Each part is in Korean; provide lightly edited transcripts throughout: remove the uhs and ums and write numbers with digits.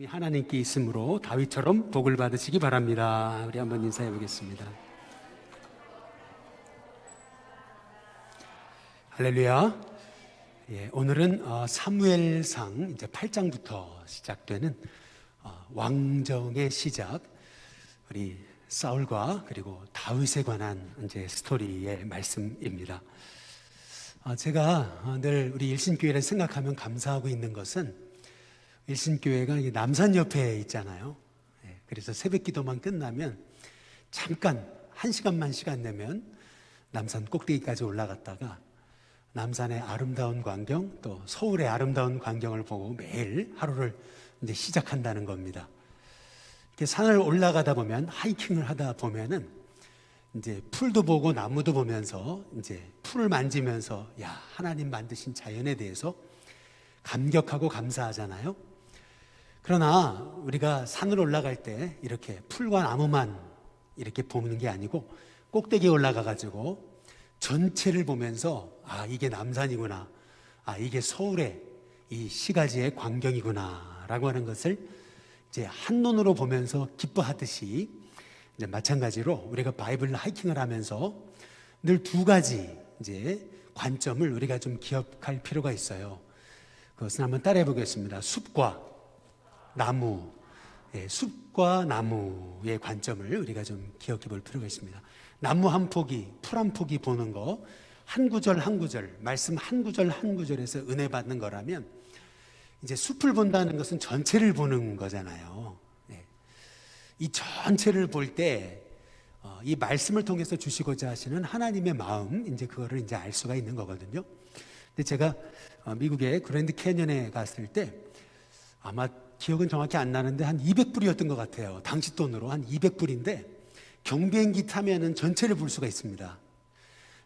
하나님께 있으므로 다윗처럼 복을 받으시기 바랍니다. 우리 한번 인사해 보겠습니다. 할렐루야. 오늘은 사무엘상 이제 8장부터 시작되는 왕정의 시작, 우리 사울과 그리고 다윗에 관한 이제 스토리의 말씀입니다. 제가 늘 우리 일신교회를 생각하면 감사하고 있는 것은 일신교회가 남산 옆에 있잖아요. 그래서 새벽 기도만 끝나면 잠깐 1시간만 시간 내면 남산 꼭대기까지 올라갔다가 남산의 아름다운 광경, 또 서울의 아름다운 광경을 보고 매일 하루를 이제 시작한다는 겁니다. 이렇게 산을 올라가다 보면, 하이킹을 하다 보면은 이제 풀도 보고 나무도 보면서 이제 풀을 만지면서 하나님 만드신 자연에 대해서 감격하고 감사하잖아요. 그러나 우리가 산을 올라갈 때 이렇게 풀과 나무만 이렇게 보는 게 아니고 꼭대기에 올라가 가지고 전체를 보면서 이게 남산이구나, 이게 서울의 이 시가지의 광경이구나 라고 하는 것을 이제 한눈으로 보면서 기뻐하듯이, 이제 마찬가지로 우리가 바이블 하이킹을 하면서 늘 두 가지 이제 관점을 우리가 좀 기억할 필요가 있어요. 그것은 한번 따라해 보겠습니다. 숲과 나무, 숲과 나무의 관점을 우리가 좀 기억해 볼 필요가 있습니다. 나무 한 포기, 풀 한 포기 보는 거, 한 구절 한 구절, 말씀 한 구절 한 구절에서 은혜 받는 거라면, 이제 숲을 본다는 것은 전체를 보는 거잖아요. 이 전체를 볼 때 이 말씀을 통해서 주시고자 하시는 하나님의 마음, 이제 그거를 이제 알 수가 있는 거거든요. 근데 제가 미국의 그랜드 캐년에 갔을 때, 아마 기억은 정확히 안 나는데 한 200불이었던 것 같아요. 당시 돈으로 한 200불인데 경비행기 타면은 전체를 볼 수가 있습니다.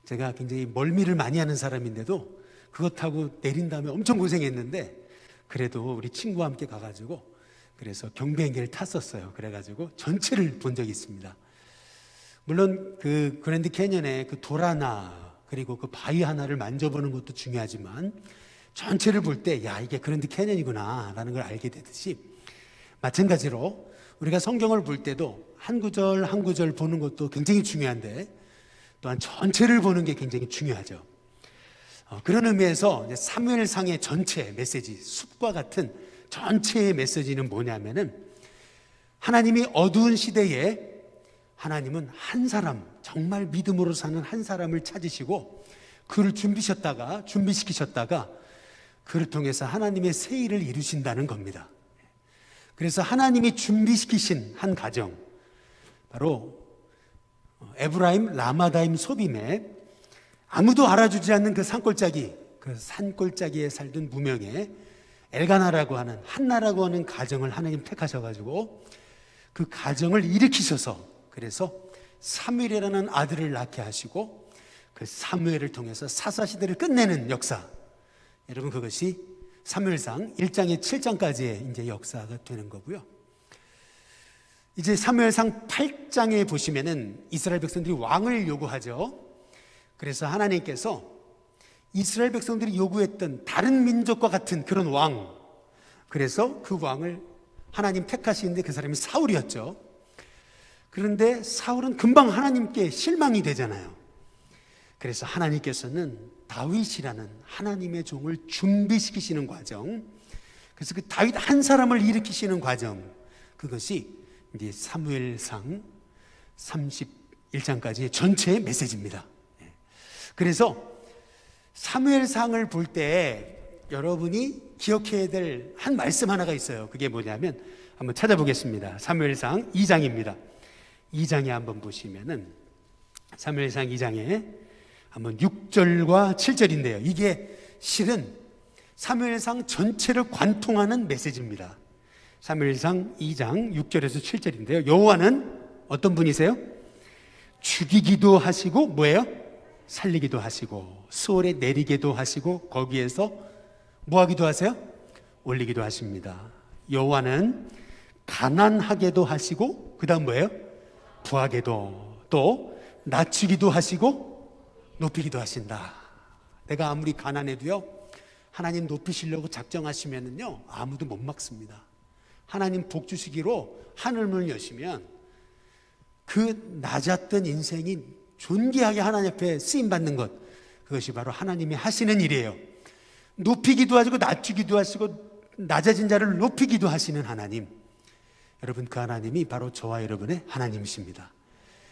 제가 굉장히 멀미를 많이 하는 사람인데도 그거 타고 내린 다음에 엄청 고생했는데, 그래도 우리 친구와 함께 가가지고 그래서 경비행기를 탔었어요. 그래가지고 전체를 본 적이 있습니다. 물론 그 그랜드 캐년의 그 돌 하나, 그리고 그 바위 하나를 만져보는 것도 중요하지만 전체를 볼 때 이게 그랜드 캐년이구나 라는 걸 알게 되듯이, 마찬가지로 우리가 성경을 볼 때도 한 구절 한 구절 보는 것도 굉장히 중요한데, 또한 전체를 보는 게 굉장히 중요하죠. 그런 의미에서 사무엘상의 전체 메시지, 숲과 같은 전체의 메시지는 뭐냐면은, 하나님이 어두운 시대에 하나님은 한 사람, 정말 믿음으로 사는 한 사람을 찾으시고 그를 준비시키셨다가 그를 통해서 하나님의 새 일을 이루신다는 겁니다. 그래서 하나님이 준비시키신 한 가정, 바로 에브라임 라마다임 소빔에 아무도 알아주지 않는 그 산골짜기, 그 산골짜기에 살던 무명의 엘가나라고 하는, 한나라고 하는 가정을 하나님 택하셔가지고 그 가정을 일으키셔서, 그래서 사무엘이라는 아들을 낳게 하시고 그 사무엘을 통해서 사사시대를 끝내는 역사, 여러분 그것이 사무엘상 1장에 7장까지의 이제 역사가 되는 거고요. 이제 사무엘상 8장에 보시면은 이스라엘 백성들이 왕을 요구하죠. 그래서 하나님께서 이스라엘 백성들이 요구했던 다른 민족과 같은 그런 왕, 그래서 그 왕을 하나님 택하시는데 그 사람이 사울이었죠. 그런데 사울은 금방 하나님께 실망이 되잖아요. 그래서 하나님께서는 다윗이라는 하나님의 종을 준비시키시는 과정, 그래서 그 다윗 한 사람을 일으키시는 과정, 그것이 이제 사무엘상 31장까지의 전체의 메시지입니다. 그래서 사무엘상을 볼 때 여러분이 기억해야 될 한 말씀 하나가 있어요. 그게 뭐냐면, 한번 찾아보겠습니다. 사무엘상 2장입니다. 2장에 한번 보시면은, 사무엘상 2장에 한번 6절과 7절인데요. 이게 실은 사무엘상 전체를 관통하는 메시지입니다. 사무엘상 2장 6절에서 7절인데요. 여호와는 어떤 분이세요? 죽이기도 하시고 뭐예요? 살리기도 하시고, 수월에 내리기도 하시고, 거기에서 뭐 하기도 하세요? 올리기도 하십니다. 여호와는 가난하게도 하시고, 그 다음 뭐예요? 부하게도, 또 낮추기도 하시고 높이기도 하신다. 내가 아무리 가난해도요, 하나님 높이시려고 작정하시면은요 아무도 못 막습니다. 하나님 복 주시기로 하늘문을 여시면 그 낮았던 인생이 존귀하게 하나님 앞에 쓰임받는 것, 그것이 바로 하나님이 하시는 일이에요. 높이기도 하시고 낮추기도 하시고 낮아진 자를 높이기도 하시는 하나님, 여러분, 그 하나님이 바로 저와 여러분의 하나님이십니다.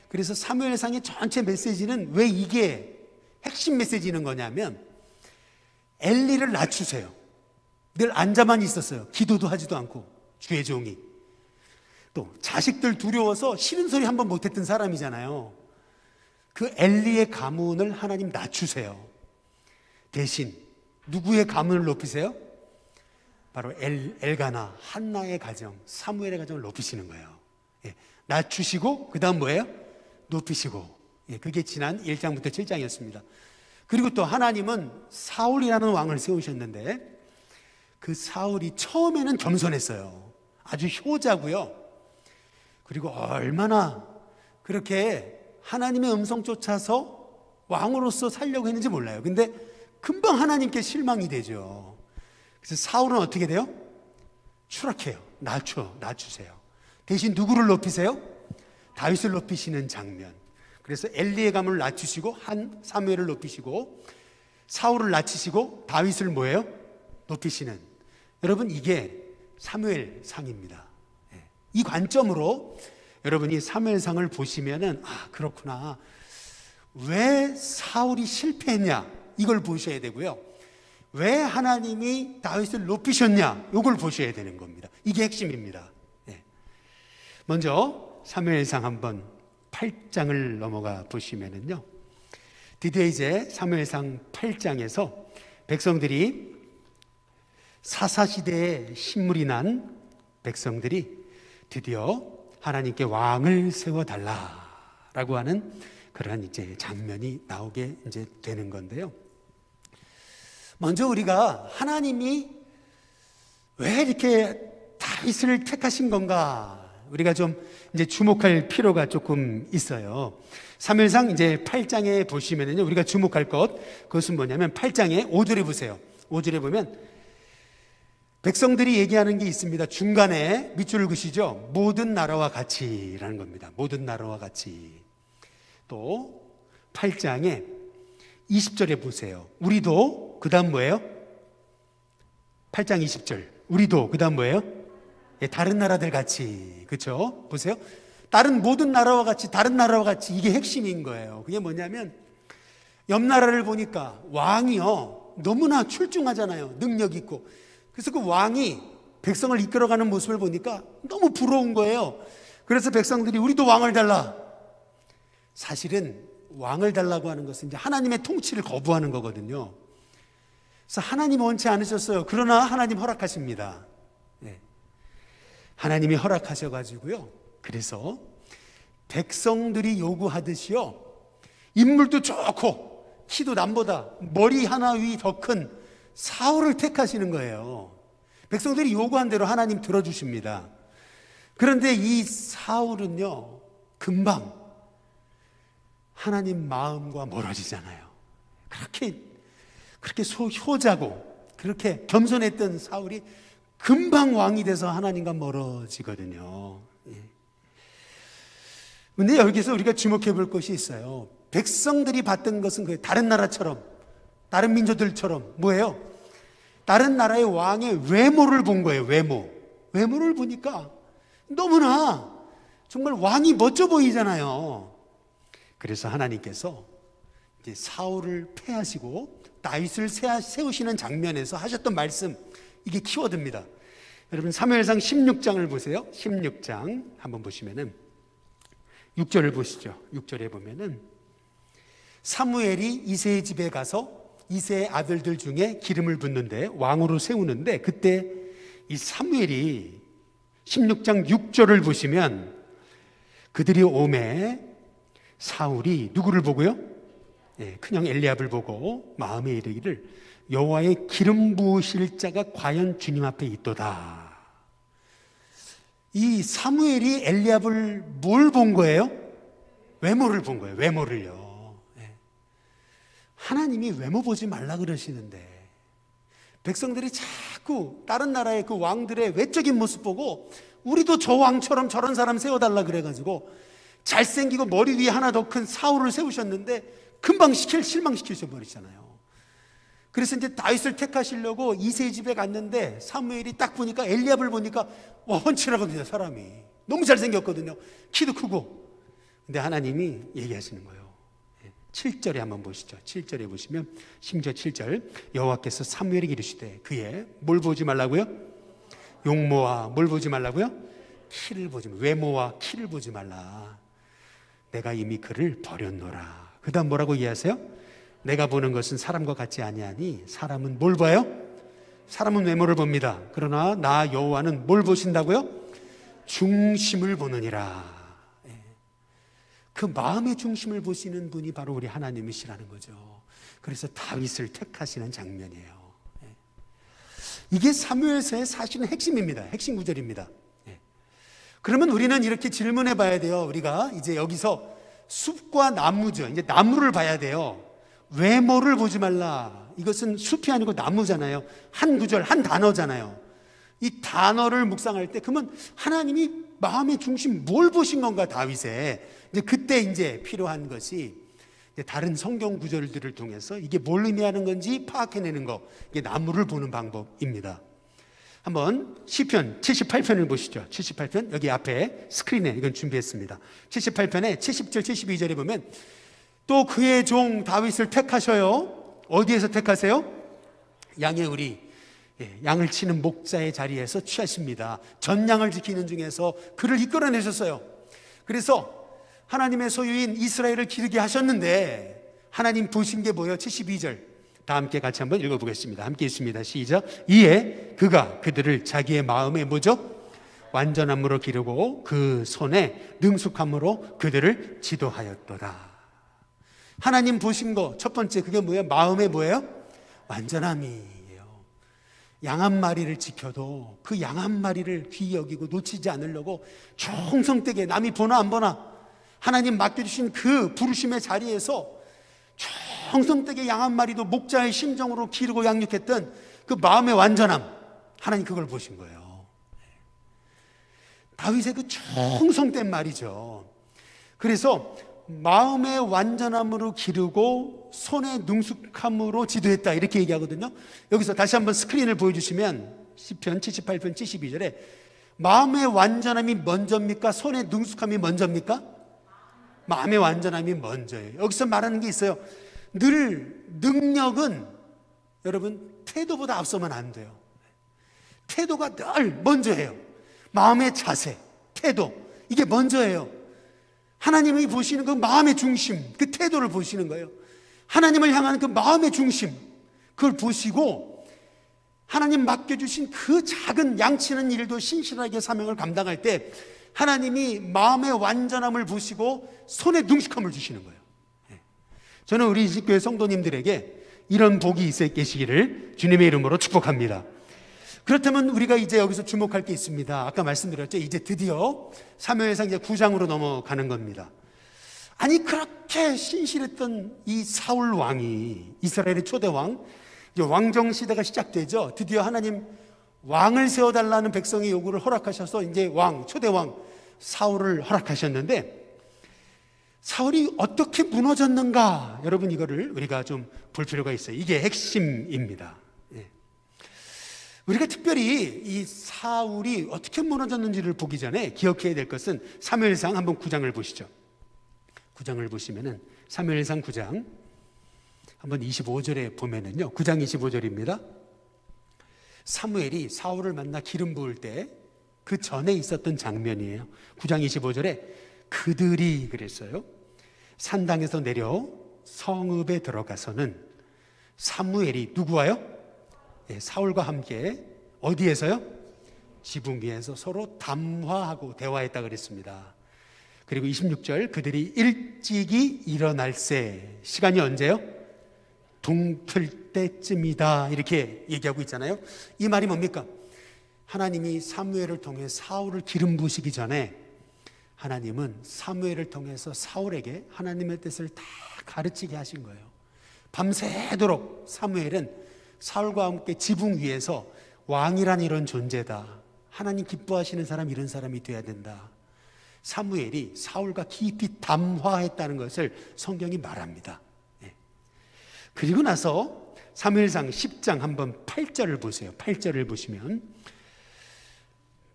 그래서 사무엘상의 전체 메시지는 왜 이게 핵심 메시지는 거냐면, 엘리를 낮추세요. 늘 앉아만 있었어요. 기도도 하지도 않고, 주의 종이. 또 자식들 두려워서 싫은 소리 한번 못했던 사람이잖아요. 그 엘리의 가문을 하나님 낮추세요. 대신 누구의 가문을 높이세요? 바로 엘가나, 한나의 가정, 사무엘의 가정을 높이시는 거예요. 예, 낮추시고 그 다음 뭐예요? 높이시고. 예, 그게 지난 1장부터 7장이었습니다. 그리고 또 하나님은 사울이라는 왕을 세우셨는데, 그 사울이 처음에는 겸손했어요. 아주 효자고요. 그리고 얼마나 그렇게 하나님의 음성 쫓아서 왕으로서 살려고 했는지 몰라요. 근데 금방 하나님께 실망이 되죠. 그래서 사울은 어떻게 돼요? 추락해요. 낮추세요. 대신 누구를 높이세요? 다윗을 높이시는 장면. 그래서 엘리의 가문을 낮추시고 한 사무엘을 높이시고 사울을 낮추시고 다윗을 뭐예요? 높이시는. 여러분, 이게 사무엘상입니다. 이 관점으로 여러분이 사무엘상을 보시면은, 아, 그렇구나, 왜 사울이 실패했냐, 이걸 보셔야 되고요. 왜 하나님이 다윗을 높이셨냐, 이걸 보셔야 되는 겁니다. 이게 핵심입니다. 먼저 사무엘상 한번 8장을 넘어가 보시면은요, 드디어 이제 사무엘상 8장에서 백성들이 사사시대에 신물이 난 백성들이 드디어 하나님께 왕을 세워달라라고 하는 그러한 이제 장면이 나오게 이제 되는 건데요. 먼저 우리가 하나님이 왜 이렇게 다윗을 택하신 건가, 우리가 좀 이제 주목할 필요가 조금 있어요. 사무엘상 이제 8장에 보시면은요, 우리가 주목할 것, 그것은 뭐냐면 8장에 5절에 보세요. 5절에 보면 백성들이 얘기하는 게 있습니다. 중간에 밑줄을 그시죠. 모든 나라와 같이라는 겁니다. 모든 나라와 같이. 또 8장에 20절에 보세요. 우리도, 그 다음 뭐예요? 8장 20절. 우리도, 그 다음 뭐예요? 예, 다른 나라들 같이. 그렇죠? 보세요. 다른 모든 나라와 같이, 다른 나라와 같이. 이게 핵심인 거예요. 그게 뭐냐면, 옆 나라를 보니까 왕이요, 너무나 출중하잖아요. 능력 있고. 그래서 그 왕이 백성을 이끌어가는 모습을 보니까 너무 부러운 거예요. 그래서 백성들이 우리도 왕을 달라. 사실은 왕을 달라고 하는 것은 이제 하나님의 통치를 거부하는 거거든요. 그래서 하나님 원치 않으셨어요. 그러나 하나님 허락하십니다. 네. 하나님이 허락하셔가지고요, 그래서 백성들이 요구하듯이요, 인물도 좋고 키도 남보다 머리 하나 위 더 큰 사울을 택하시는 거예요. 백성들이 요구한 대로 하나님 들어주십니다. 그런데 이 사울은요, 금방 하나님 마음과 멀어지잖아요. 그렇게 효자고 그렇게 겸손했던 사울이 금방 왕이 돼서 하나님과 멀어지거든요. 그런데 여기서 우리가 주목해 볼 것이 있어요. 백성들이 봤던 것은 다른 나라처럼, 다른 민족들처럼 뭐예요? 다른 나라의 왕의 외모를 본 거예요. 외모를 보니까 너무나 정말 왕이 멋져 보이잖아요. 그래서 하나님께서 이제 사울을 패하시고 다윗을 세우시는 장면에서 하셨던 말씀, 이게 키워드입니다. 여러분, 사무엘상 16장을 보세요. 16장 한번 보시면은 6절을 보시죠. 6절에 보면은 사무엘이 이새의 집에 가서 이새의 아들들 중에 기름을 붓는데, 왕으로 세우는데, 그때 이 사무엘이 16장 6절을 보시면, 그들이 오매 사울이 누구를 보고요? 큰형 엘리압을 보고 마음에 이르기를, 여호와의 기름 부으실 자가 과연 주님 앞에 있도다. 이 사무엘이 엘리압을 뭘 본 거예요? 외모를 본 거예요. 외모를요. 하나님이 외모 보지 말라 그러시는데 백성들이 자꾸 자꾸 다른 나라의 그 왕들의 외적인 모습 보고 우리도 저 왕처럼 저런 사람 세워달라 그래가지고 잘생기고 머리 위에 하나 더 큰 사울을 세우셨는데 금방 실망시키셔버리잖아요. 그래서 이제 다윗을 택하시려고 이새의 집에 갔는데 사무엘이 딱 보니까 엘리압을 보니까 훤칠하거든요. 사람이 너무 잘생겼거든요. 키도 크고. 근데 하나님이 얘기하시는 거예요. 7절에 한번 보시죠. 7절에 보시면 심지어 7절 여호와께서 사무엘에게 이르시되 그의 뭘 보지 말라고요? 용모와 뭘 보지 말라고요? 키를 보지 말라. 외모와 키를 보지 말라. 내가 이미 그를 버렸노라. 그 다음 뭐라고 이해하세요? 내가 보는 것은 사람과 같지 아니하니 사람은 뭘 봐요? 사람은 외모를 봅니다. 그러나 나 여호와는 뭘 보신다고요? 중심을 보느니라. 그 마음의 중심을 보시는 분이 바로 우리 하나님이시라는 거죠. 그래서 다윗을 택하시는 장면이에요. 이게 사무엘서의 사실은 핵심입니다. 핵심 구절입니다. 그러면 우리는 이렇게 질문해 봐야 돼요. 우리가 이제 여기서 숲과 나무죠. 이제 나무를 봐야 돼요. 외모를 보지 말라. 이것은 숲이 아니고 나무잖아요. 한 구절, 한 단어잖아요. 이 단어를 묵상할 때 그러면 하나님이 마음의 중심 뭘 보신 건가 다윗에. 이제 그때 이제 필요한 것이 이제 다른 성경 구절들을 통해서 이게 뭘 의미하는 건지 파악해내는 거. 이게 나무를 보는 방법입니다. 한번 시편 78편을 보시죠. 78편 여기 앞에 스크린에 이건 준비했습니다. 78편에 70절 72절에 보면 또 그의 종 다윗을 택하셔요. 어디에서 택하세요? 양의 우리 양을 치는 목자의 자리에서 취하십니다. 전양을 지키는 중에서 그를 이끌어내셨어요. 그래서 하나님의 소유인 이스라엘을 기르게 하셨는데 하나님 보신 게 뭐예요? 72절 다 함께 같이 한번 읽어보겠습니다. 함께 읽습니다. 시작. 이에 그가 그들을 자기의 마음에 뭐죠? 완전함으로 기르고 그 손에 능숙함으로 그들을 지도하였도다. 하나님 보신 거 첫 번째 그게 뭐예요? 마음에 뭐예요? 완전함이에요. 양 한 마리를 지켜도 그 양 한 마리를 귀히 여기고 놓치지 않으려고 정성되게 남이 보나 안 보나 하나님 맡겨주신 그 부르심의 자리에서 정성되게 양 한 마리도 목자의 심정으로 기르고 양육했던 그 마음의 완전함, 하나님 그걸 보신 거예요. 다윗의 그 정성된 말이죠. 그래서 마음의 완전함으로 기르고 손의 능숙함으로 지도했다 이렇게 얘기하거든요. 여기서 다시 한번 스크린을 보여주시면 시편 78편 72절에 마음의 완전함이 먼저입니까? 손의 능숙함이 먼저입니까? 마음의 완전함이 먼저예요. 여기서 말하는 게 있어요. 늘 능력은 여러분 태도보다 앞서면 안 돼요. 태도가 늘 먼저예요. 마음의 자세, 태도 이게 먼저예요. 하나님이 보시는 그 마음의 중심, 그 태도를 보시는 거예요. 하나님을 향하는 그 마음의 중심 그걸 보시고 하나님 맡겨주신 그 작은 양치는 일도 신실하게 사명을 감당할 때 하나님이 마음의 완전함을 보시고 손에 능숙함을 주시는 거예요. 저는 우리 이집교회 성도님들에게 이런 복이 있어 계시기를 주님의 이름으로 축복합니다. 그렇다면 우리가 이제 여기서 주목할 게 있습니다. 아까 말씀드렸죠. 이제 드디어 사무엘상 이제 9장으로 넘어가는 겁니다. 아니 그렇게 신실했던 이 사울 왕이 이스라엘의 초대 왕, 이제 왕정 시대가 시작되죠. 드디어 하나님 왕을 세워달라는 백성의 요구를 허락하셔서 이제 왕, 초대 왕 사울을 허락하셨는데 사울이 어떻게 무너졌는가? 여러분 이거를 우리가 좀 볼 필요가 있어요. 이게 핵심입니다. 우리가 특별히 이 사울이 어떻게 무너졌는지를 보기 전에 기억해야 될 것은 사무엘상 한번 9장을 보시죠. 9장을 보시면은 사무엘상 9장 한번 25절에 보면은요. 9장 25절입니다. 사무엘이 사울을 만나 기름 부을 때 그 전에 있었던 장면이에요. 9장 25절에 그들이 그랬어요. 산당에서 내려 성읍에 들어가서는 사무엘이 누구와요? 사울과 함께 어디에서요? 지붕 위에서 서로 담화하고 대화했다 그랬습니다. 그리고 26절 그들이 일찍이 일어날새 시간이 언제요? 동틀 때쯤이다 이렇게 얘기하고 있잖아요. 이 말이 뭡니까? 하나님이 사무엘을 통해 사울을 기름 부으시기 전에 하나님은 사무엘을 통해서 사울에게 하나님의 뜻을 다 가르치게 하신 거예요. 밤새도록 사무엘은 사울과 함께 지붕 위에서 왕이란 이런 존재다. 하나님 기뻐하시는 사람, 이런 사람이 돼야 된다. 사무엘이 사울과 깊이 담화했다는 것을 성경이 말합니다. 그리고 나서 사무엘상 10장 한번 8절을 보세요. 8절을 보시면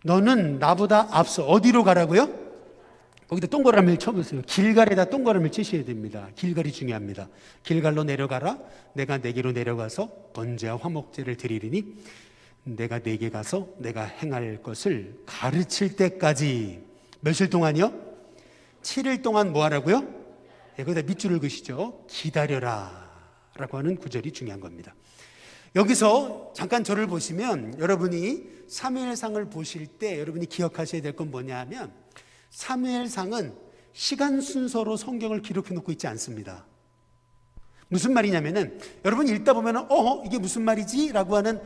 너는 나보다 앞서 어디로 가라고요? 거기다 동그라미를 쳐보세요. 길갈에다 동그라미를 치셔야 됩니다. 길갈이 중요합니다. 길갈로 내려가라. 내가 내게로 내려가서 번제와 화목제를 드리리니 내가 내게 가서 내가 행할 것을 가르칠 때까지 며칠 동안이요? 7일 동안 뭐 하라고요? 거기다 밑줄을 그시죠. 기다려라 라고 하는 구절이 중요한 겁니다. 여기서 잠깐 저를 보시면 여러분이 사무엘상을 보실 때 여러분이 기억하셔야 될 건 뭐냐 하면 사무엘상은 시간 순서로 성경을 기록해 놓고 있지 않습니다. 무슨 말이냐면은 여러분이 읽다 보면은 이게 무슨 말이지? 라고 하는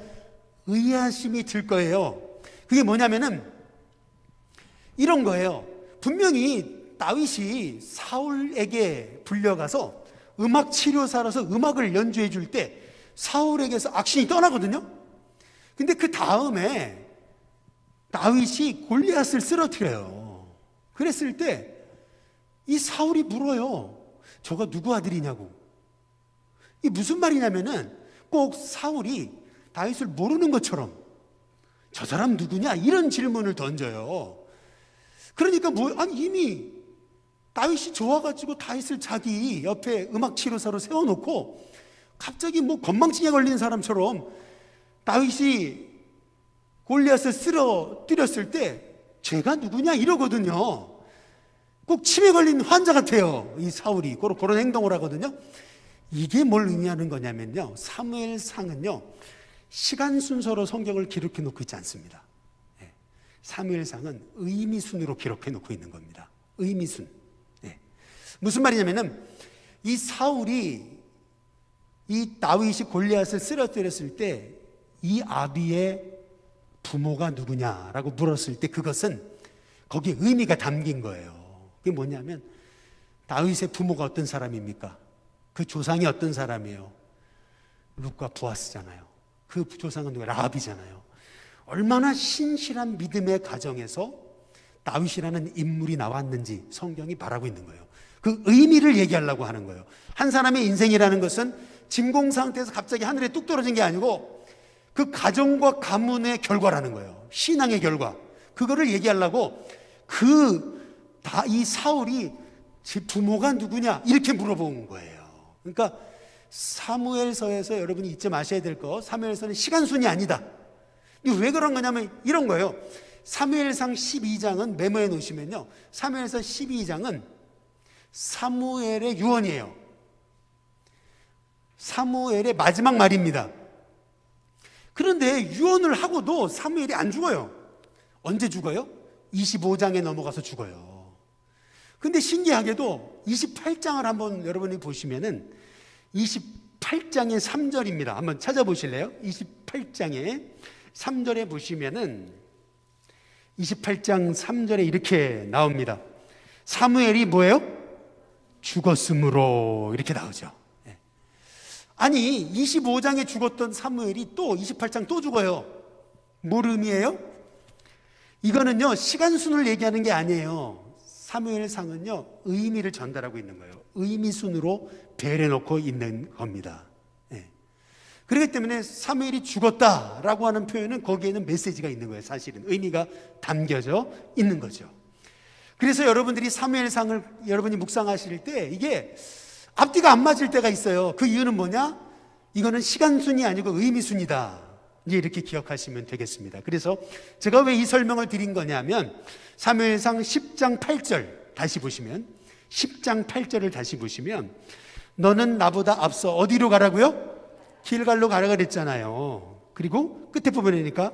의아심이 들 거예요. 그게 뭐냐면은 이런 거예요. 분명히 다윗이 사울에게 불려가서 음악 치료사로서 음악을 연주해 줄 때 사울에게서 악신이 떠나거든요. 근데 그 다음에 다윗이 골리앗을 쓰러뜨려요. 그랬을 때 이 사울이 물어요. 저가 누구 아들이냐고. 이게 무슨 말이냐면은 꼭 사울이 다윗을 모르는 것처럼 저 사람 누구냐 이런 질문을 던져요. 그러니까 이미 다윗이 좋아가지고 다윗을 자기 옆에 음악 치료사로 세워놓고 갑자기 건망증에 걸린 사람처럼 다윗이 골리앗을 쓰러뜨렸을 때 쟤가 누구냐 이러거든요. 꼭 치매 걸린 환자 같아요. 이 사울이 그런 행동을 하거든요. 이게 뭘 의미하는 거냐면요, 사무엘상은요 시간 순서로 성경을 기록해 놓고 있지 않습니다. 사무엘상은 의미순으로 기록해 놓고 있는 겁니다. 의미순. 무슨 말이냐면은 이 사울이 이 다윗이 골리앗을 쓰러뜨렸을 때 이 아비의 부모가 누구냐라고 물었을 때 그것은 거기에 의미가 담긴 거예요. 그게 뭐냐면 다윗의 부모가 어떤 사람입니까? 그 조상이 어떤 사람이에요? 룻과 보아스잖아요. 그 조상은 누가? 라합이잖아요. 얼마나 신실한 믿음의 가정에서 다윗이라는 인물이 나왔는지 성경이 말하고 있는 거예요. 그 의미를 얘기하려고 하는 거예요. 한 사람의 인생이라는 것은 진공 상태에서 갑자기 하늘에 뚝 떨어진 게 아니고 그 가정과 가문의 결과라는 거예요. 신앙의 결과. 그거를 얘기하려고 이 사울이 제 부모가 누구냐 이렇게 물어본 거예요. 그러니까 사무엘서에서 여러분이 잊지 마셔야 될 거, 사무엘서는 시간순이 아니다. 왜 그런 거냐면 이런 거예요. 사무엘상 12장은 메모해 놓으시면요, 사무엘서 12장은 사무엘의 유언이에요. 사무엘의 마지막 말입니다. 그런데 유언을 하고도 사무엘이 안 죽어요. 언제 죽어요? 25장에 넘어가서 죽어요. 근데 신기하게도 28장을 한번 여러분이 보시면은 28장의 3절입니다. 한번 찾아보실래요? 28장의 3절에 보시면은 28장 3절에 이렇게 나옵니다. 사무엘이 뭐예요? 죽었으므로 이렇게 나오죠. 아니 25장에 죽었던 사무엘이 또 28장 또 죽어요. 뭘 의미해요? 이거는요 시간순을 얘기하는 게 아니에요. 사무엘상은요 의미를 전달하고 있는 거예요. 의미순으로 배려놓고 있는 겁니다. 그렇기 때문에 사무엘이 죽었다라고 하는 표현은 거기에는 메시지가 있는 거예요. 사실은 의미가 담겨져 있는 거죠. 그래서 여러분들이 사무엘상을 여러분이 묵상하실 때 이게 앞뒤가 안 맞을 때가 있어요. 그 이유는 뭐냐? 이거는 시간순이 아니고 의미순이다. 이제 이렇게 기억하시면 되겠습니다. 그래서 제가 왜 이 설명을 드린 거냐면 사무엘상 10장 8절 다시 보시면 10장 8절을 다시 보시면 너는 나보다 앞서 어디로 가라고요? 길갈로 가라 그랬잖아요. 그리고 끝에 부분이니까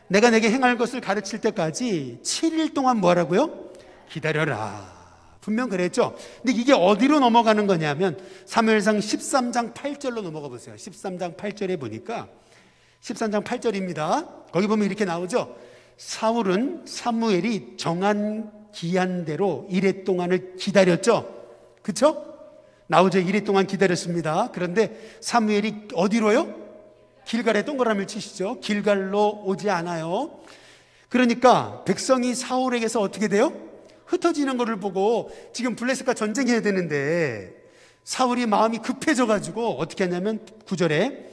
내가 내게 행할 것을 가르칠 때까지 7일 동안 뭐 하라고요? 기다려라. 분명 그랬죠. 근데 이게 어디로 넘어가는 거냐면 사무엘상 13장 8절로 넘어가 보세요. 13장 8절에 보니까 13장 8절입니다. 거기 보면 이렇게 나오죠. 사울은 사무엘이 정한 기한대로 이레 동안을 기다렸죠. 그렇죠? 나오죠. 이레 동안 기다렸습니다. 그런데 사무엘이 어디로요? 길갈에 동그라미를 치시죠. 길갈로 오지 않아요. 그러니까 백성이 사울에게서 어떻게 돼요? 흩어지는 것을 보고 지금 블레셋과 전쟁해야 되는데 사울이 마음이 급해져 가지고 어떻게 하냐면 9절에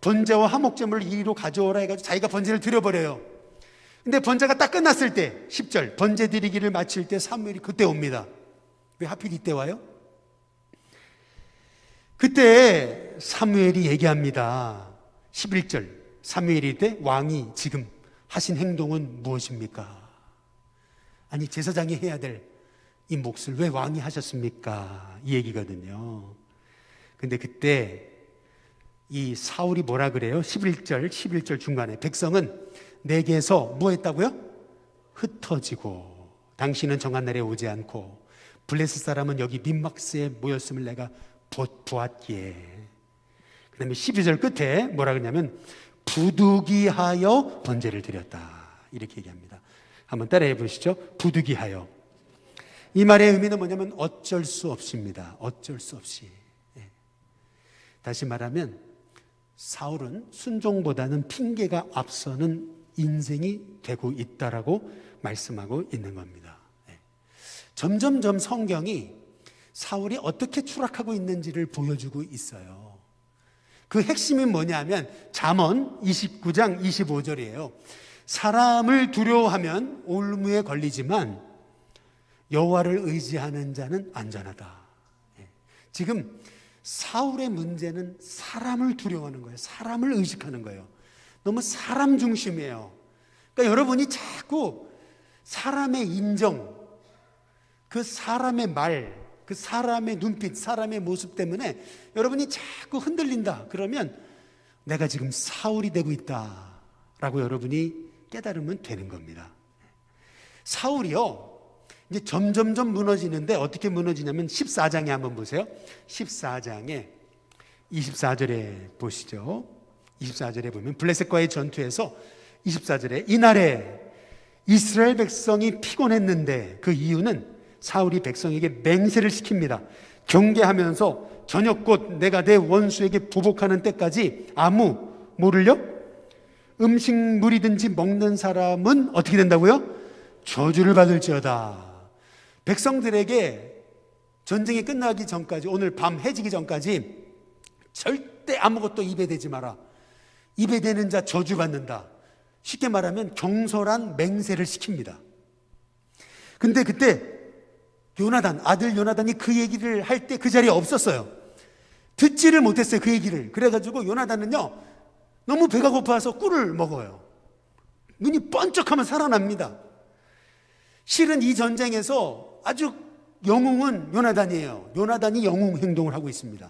번제와 화목제물을 이리로 가져오라 해가지고 자기가 번제를 드려버려요. 근데 번제가 딱 끝났을 때 10절 번제 드리기를 마칠 때 사무엘이 그때 옵니다. 왜 하필 이때 와요? 그때 사무엘이 얘기합니다. 11절 사무엘이 이때 왕이 지금 하신 행동은 무엇입니까? 아니 제사장이 해야 될 이 몫을 왜 왕이 하셨습니까? 이 얘기거든요. 근데 그때 이 사울이 뭐라 그래요? 11절 중간에 백성은 내게서 뭐 했다고요? 흩어지고 당신은 정한 날에 오지 않고 블레셋 사람은 여기 민막스에 모였음을 내가 보았기에. 그 다음에 12절 끝에 뭐라 그러냐면 부득이하여 번제를 드렸다 이렇게 얘기합니다. 한번 따라해 보시죠. 부득이하여. 이 말의 의미는 뭐냐면 어쩔 수 없습니다. 어쩔 수 없이. 다시 말하면 사울은 순종보다는 핑계가 앞서는 인생이 되고 있다라고 말씀하고 있는 겁니다. 점점점 성경이 사울이 어떻게 추락하고 있는지를 보여주고 있어요. 그 핵심이 뭐냐면 잠언 29장 25절이에요. 사람을 두려워하면 올무에 걸리지만 여호와를 의지하는 자는 안전하다. 지금 사울의 문제는 사람을 두려워하는 거예요. 사람을 의식하는 거예요. 너무 사람 중심이에요. 그러니까 여러분이 자꾸 사람의 인정, 그 사람의 말, 그 사람의 눈빛, 사람의 모습 때문에 여러분이 자꾸 흔들린다. 그러면 내가 지금 사울이 되고 있다라고 여러분이 깨달으면 되는 겁니다. 사울이요, 이제 점점점 무너지는데 어떻게 무너지냐면 14장에 한번 보세요. 14장에 24절에 보시죠. 24절에 보면 블레셋과의 전투에서 24절에 이날에 이스라엘 백성이 피곤했는데 그 이유는 사울이 백성에게 맹세를 시킵니다. 경계하면서 저녁 내가 내 원수에게 보복하는 때까지 아무 뭐를요? 음식물이든지 먹는 사람은 어떻게 된다고요? 저주를 받을지어다. 백성들에게 전쟁이 끝나기 전까지, 오늘 밤 해지기 전까지 절대 아무것도 입에 대지 마라. 입에 대는 자 저주받는다. 쉽게 말하면 경솔한 맹세를 시킵니다. 근데 그때 요나단, 아들 요나단이 그 얘기를 할 때 그 자리에 없었어요. 듣지를 못했어요, 그 얘기를. 그래가지고 요나단은요, 너무 배가 고파서 꿀을 먹어요. 눈이 번쩍하면 살아납니다. 실은 이 전쟁에서 아주 영웅은 요나단이에요. 요나단이 영웅 행동을 하고 있습니다.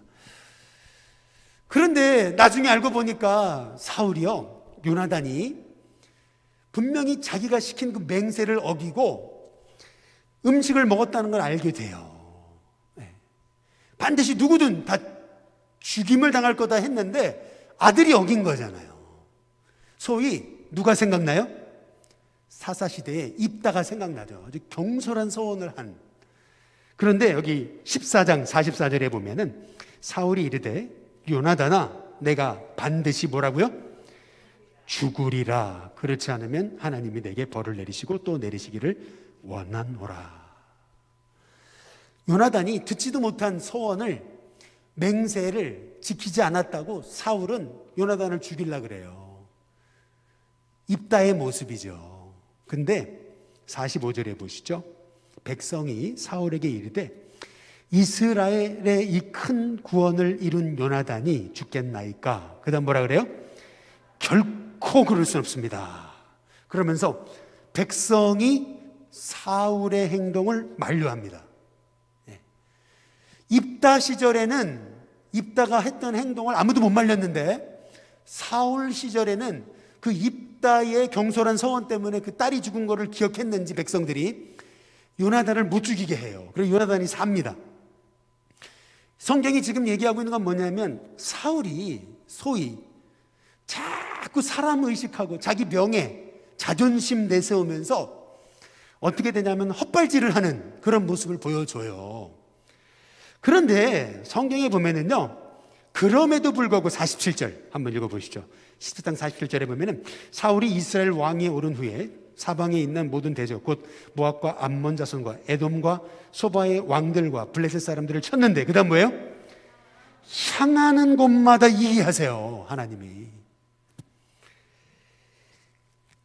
그런데 나중에 알고 보니까 사울이요, 요나단이 분명히 자기가 시킨 그 맹세를 어기고 음식을 먹었다는 걸 알게 돼요. 반드시 누구든 다 죽임을 당할 거다 했는데 아들이 어긴 거잖아요. 소위 누가 생각나요? 사사시대에 입다가 생각나죠. 아주 경솔한 서원을 한. 그런데 여기 14장 44절에 보면은 사울이 이르되 요나단아 내가 반드시 뭐라고요? 죽으리라. 그렇지 않으면 하나님이 내게 벌을 내리시고 또 내리시기를 원하노라. 요나단이 듣지도 못한 서원을, 맹세를 지키지 않았다고 사울은 요나단을 죽이려고 그래요. 입다의 모습이죠. 근데 45절에 보시죠. 백성이 사울에게 이르되 이스라엘의 이 큰 구원을 이룬 요나단이 죽겠나이까? 그 다음 뭐라 그래요? 결코 그럴 수 없습니다. 그러면서 백성이 사울의 행동을 만류합니다. 입다 시절에는 입다가 했던 행동을 아무도 못 말렸는데 사울 시절에는 그 입다의 경솔한 서원 때문에 그 딸이 죽은 거를 기억했는지 백성들이 요나단을 못 죽이게 해요. 그래서 요나단이 삽니다. 성경이 지금 얘기하고 있는 건 뭐냐면 사울이 소위 자꾸 사람 의식하고 자기 명예, 자존심 내세우면서 어떻게 되냐면 헛발질을 하는 그런 모습을 보여줘요. 그런데 성경에 보면은요, 그럼에도 불구하고 47절 한번 읽어보시죠. 시트장 47절에 보면은 사울이 이스라엘 왕위에 오른 후에 사방에 있는 모든 대적 곧 모압과 암몬 자손과 에돔과 소바의 왕들과 블레셋 사람들을 쳤는데 그 다음 뭐예요? 향하는 곳마다 이기하세요, 하나님이.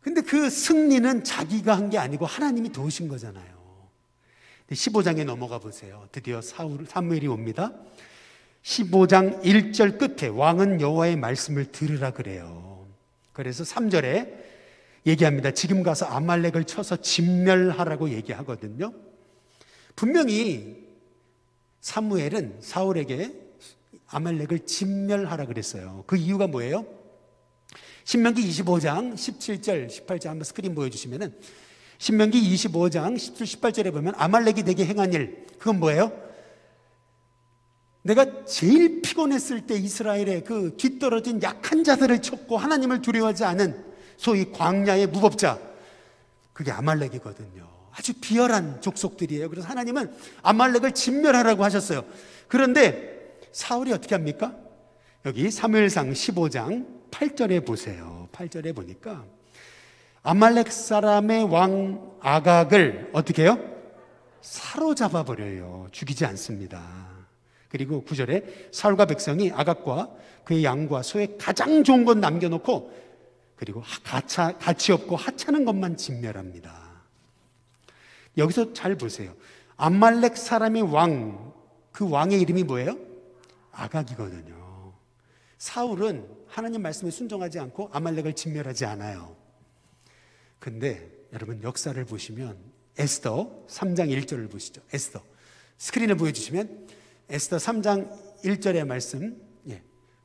근데 그 승리는 자기가 한 게 아니고 하나님이 도우신 거잖아요. 15장에 넘어가 보세요. 드디어 사무엘이 옵니다. 15장 1절 끝에 왕은 여호와의 말씀을 들으라 그래요. 그래서 3절에 얘기합니다. 지금 가서 아말렉을 쳐서 진멸하라고 얘기하거든요. 분명히 사무엘은 사울에게 아말렉을 진멸하라 그랬어요. 그 이유가 뭐예요? 신명기 25장 17절 18절 한번 스크린 보여주시면은 신명기 25장 17, 18절에 보면 아말렉이 내게 행한 일, 그건 뭐예요? 내가 제일 피곤했을 때 이스라엘의 그 뒤떨어진 약한 자들을 쳤고 하나님을 두려워하지 않은 소위 광야의 무법자, 그게 아말렉이거든요. 아주 비열한 족속들이에요. 그래서 하나님은 아말렉을 진멸하라고 하셨어요. 그런데 사울이 어떻게 합니까? 여기 사무엘상 15장 8절에 보세요. 8절에 보니까 아말렉 사람의 왕 아각을 어떻게 해요? 사로잡아 버려요. 죽이지 않습니다. 그리고 9절에 사울과 백성이 아각과 그의 양과 소의 가장 좋은 것 남겨놓고 그리고 가치 없고 하찮은 것만 진멸합니다. 여기서 잘 보세요. 아말렉 사람의 왕, 그 왕의 이름이 뭐예요? 아각이거든요. 사울은 하나님 말씀에 순종하지 않고 아말렉을 진멸하지 않아요. 근데 여러분 역사를 보시면 에스더 3장 1절을 보시죠. 에스더 스크린을 보여주시면 에스더 3장 1절의 말씀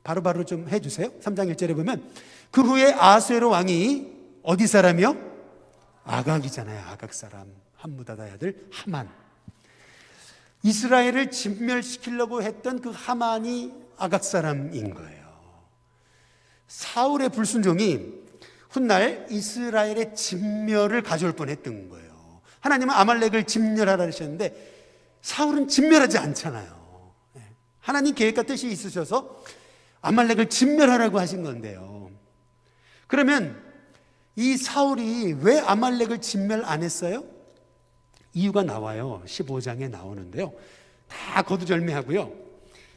바로바로 좀 해주세요. 3장 1절에 보면 그 후에 아수에로 왕이 어디 사람이요? 아각이잖아요. 아각 사람, 함무다다의 아들 하만. 이스라엘을 진멸시키려고 했던 그 하만이 아각 사람인 거예요. 사울의 불순종이 훗날 이스라엘의 진멸을 가져올 뻔했던 거예요. 하나님은 아말렉을 진멸하라 하셨는데 사울은 진멸하지 않잖아요. 하나님 계획과 뜻이 있으셔서 아말렉을 진멸하라고 하신 건데요. 그러면 이 사울이 왜 아말렉을 진멸 안 했어요? 이유가 나와요. 15장에 나오는데요. 다 거두절미하고요.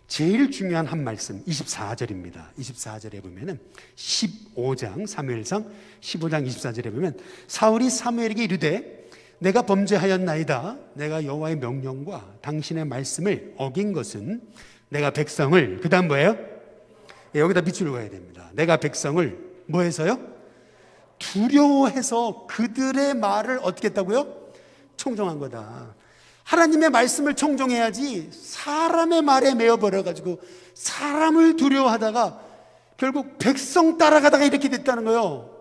제일 중요한 한 말씀 24절입니다. 24절에 보면은 15장 사무엘상 15장 24절에 보면 사울이 사무엘에게 이르되 내가 범죄하였나이다. 내가 여호와의 명령과 당신의 말씀을 어긴 것은 내가 백성을 그 다음 뭐예요? 여기다 밑줄 그어야 됩니다. 내가 백성을 뭐 해서요? 두려워해서 그들의 말을 어떻게 했다고요? 청종한 거다. 하나님의 말씀을 청종해야지 사람의 말에 매여버려가지고 사람을 두려워하다가 결국 백성 따라가다가 이렇게 됐다는 거예요.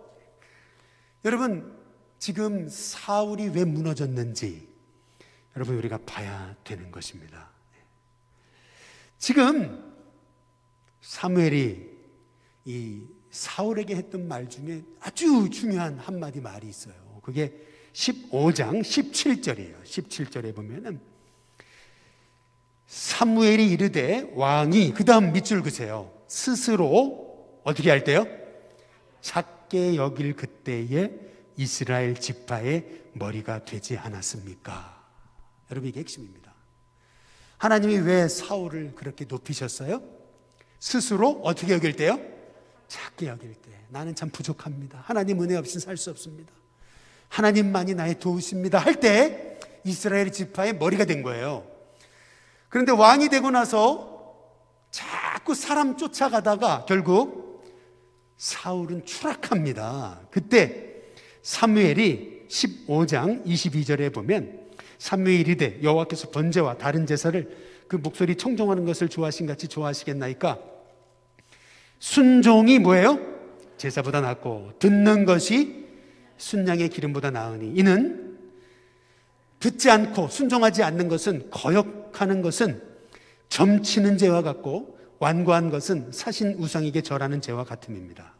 여러분 지금 사울이 왜 무너졌는지 여러분 우리가 봐야 되는 것입니다. 지금 사무엘이 이 사울에게 했던 말 중에 아주 중요한 한마디 말이 있어요. 그게 15장 17절이에요. 17절에 보면은 사무엘이 이르되 왕이 그 다음 밑줄 그세요. 스스로 어떻게 할 때요? 작게 여길 그때에 이스라엘 지파의 머리가 되지 않았습니까? 여러분 이게 핵심입니다. 하나님이 왜 사울을 그렇게 높이셨어요? 스스로 어떻게 여길 때요? 작게 여길 때. 나는 참 부족합니다. 하나님 은혜 없이는 살 수 없습니다. 하나님만이 나의 도우십니다 할 때 이스라엘 지파의 머리가 된 거예요. 그런데 왕이 되고 나서 자꾸 사람 쫓아가다가 결국 사울은 추락합니다. 그때 사무엘이 15장 22절에 보면 사무엘이 이르되 여호와께서 번제와 다른 제사를 그 목소리 청종하는 것을 좋아하신 같이 좋아하시겠나이까? 순종이 뭐예요? 제사보다 낫고 듣는 것이 순양의 기름보다 나으니 이는 듣지 않고 순종하지 않는 것은 거역하는 것은 점치는 죄와 같고 완고한 것은 사신 우상에게 절하는 죄와 같음입니다.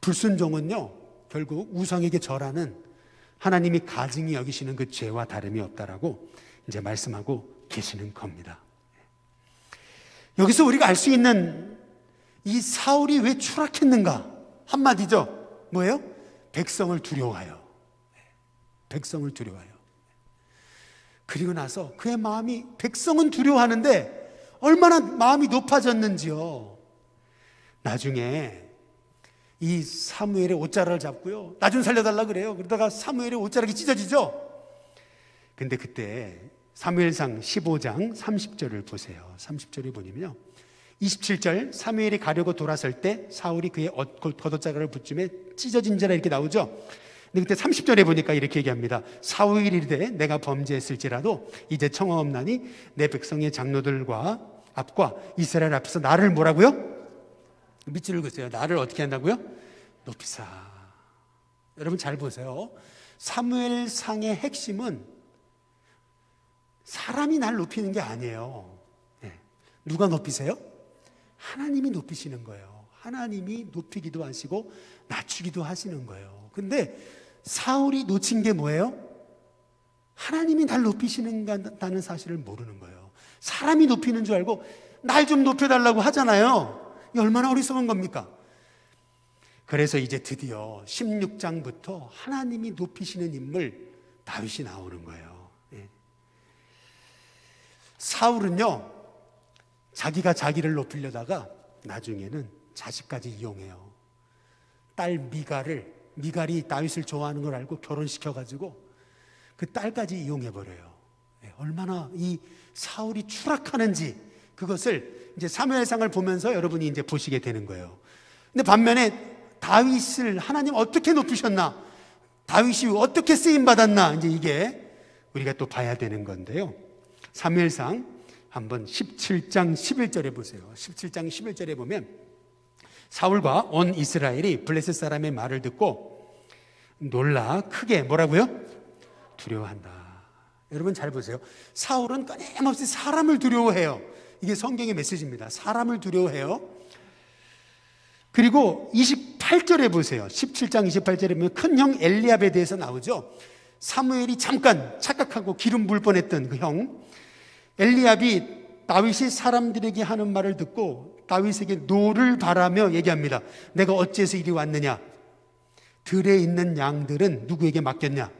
불순종은요 결국 우상에게 절하는 하나님이 가증히 여기시는 그 죄와 다름이 없다라고 이제 말씀하고 계시는 겁니다. 여기서 우리가 알 수 있는 이 사울이 왜 추락했는가? 한마디죠. 뭐예요? 백성을 두려워하여. 백성을 두려워하여. 그리고 나서 그의 마음이, 백성은 두려워하는데 얼마나 마음이 높아졌는지요. 나중에 이 사무엘의 옷자락을 잡고요, 나 좀 살려달라 그래요. 그러다가 사무엘의 옷자락이 찢어지죠. 근데 그때 사무엘상 15장 30절을 보세요. 30절에 보면요, 27절, 사무엘이 가려고 돌아설 때 사울이 그의 겉옷자락을 붙임에 찢어진 자라 이렇게 나오죠. 근데 그때 30절에 보니까 이렇게 얘기합니다. 사울이 이르되 내가 범죄했을지라도 이제 청하옵나니 내 백성의 장로들과 앞과 이스라엘 앞에서 나를 뭐라고요? 밑줄을 그으세요. 나를 어떻게 한다고요? 높이사. 여러분 잘 보세요. 사무엘상의 핵심은 사람이 날 높이는 게 아니에요. 네. 누가 높이세요? 하나님이 높이시는 거예요. 하나님이 높이기도 하시고 낮추기도 하시는 거예요. 근데 사울이 놓친 게 뭐예요? 하나님이 날 높이시는다는 사실을 모르는 거예요. 사람이 높이는 줄 알고 날 좀 높여달라고 하잖아요. 이 얼마나 어리석은 겁니까? 그래서 이제 드디어 16장부터 하나님이 높이시는 인물 다윗이 나오는 거예요. 예. 사울은요, 자기가 자기를 높이려다가 나중에는 자식까지 이용해요. 딸 미갈이 다윗을 좋아하는 걸 알고 결혼시켜가지고 그 딸까지 이용해버려요. 예. 얼마나 이 사울이 추락하는지 그것을 이제 사무엘상을 보면서 여러분이 이제 보시게 되는 거예요. 근데 반면에 다윗을 하나님 어떻게 높이셨나, 다윗이 어떻게 쓰임 받았나, 이제 이게 우리가 또 봐야 되는 건데요. 사무엘상 한번 17장 11절에 보세요. 17장 11절에 보면 사울과 온 이스라엘이 블레셋 사람의 말을 듣고 놀라 크게 뭐라고요? 두려워한다. 여러분 잘 보세요. 사울은 끊임없이 사람을 두려워해요. 이게 성경의 메시지입니다. 사람을 두려워해요. 그리고 28절에 보세요. 17장 28절에 보면 큰형 엘리압에 대해서 나오죠. 사무엘이 잠깐 착각하고 기름 부을 뻔했던 그 형 엘리압이 다윗이 사람들에게 하는 말을 듣고 다윗에게 노를 바라며 얘기합니다. 내가 어찌해서 이리 왔느냐? 들에 있는 양들은 누구에게 맡겼냐?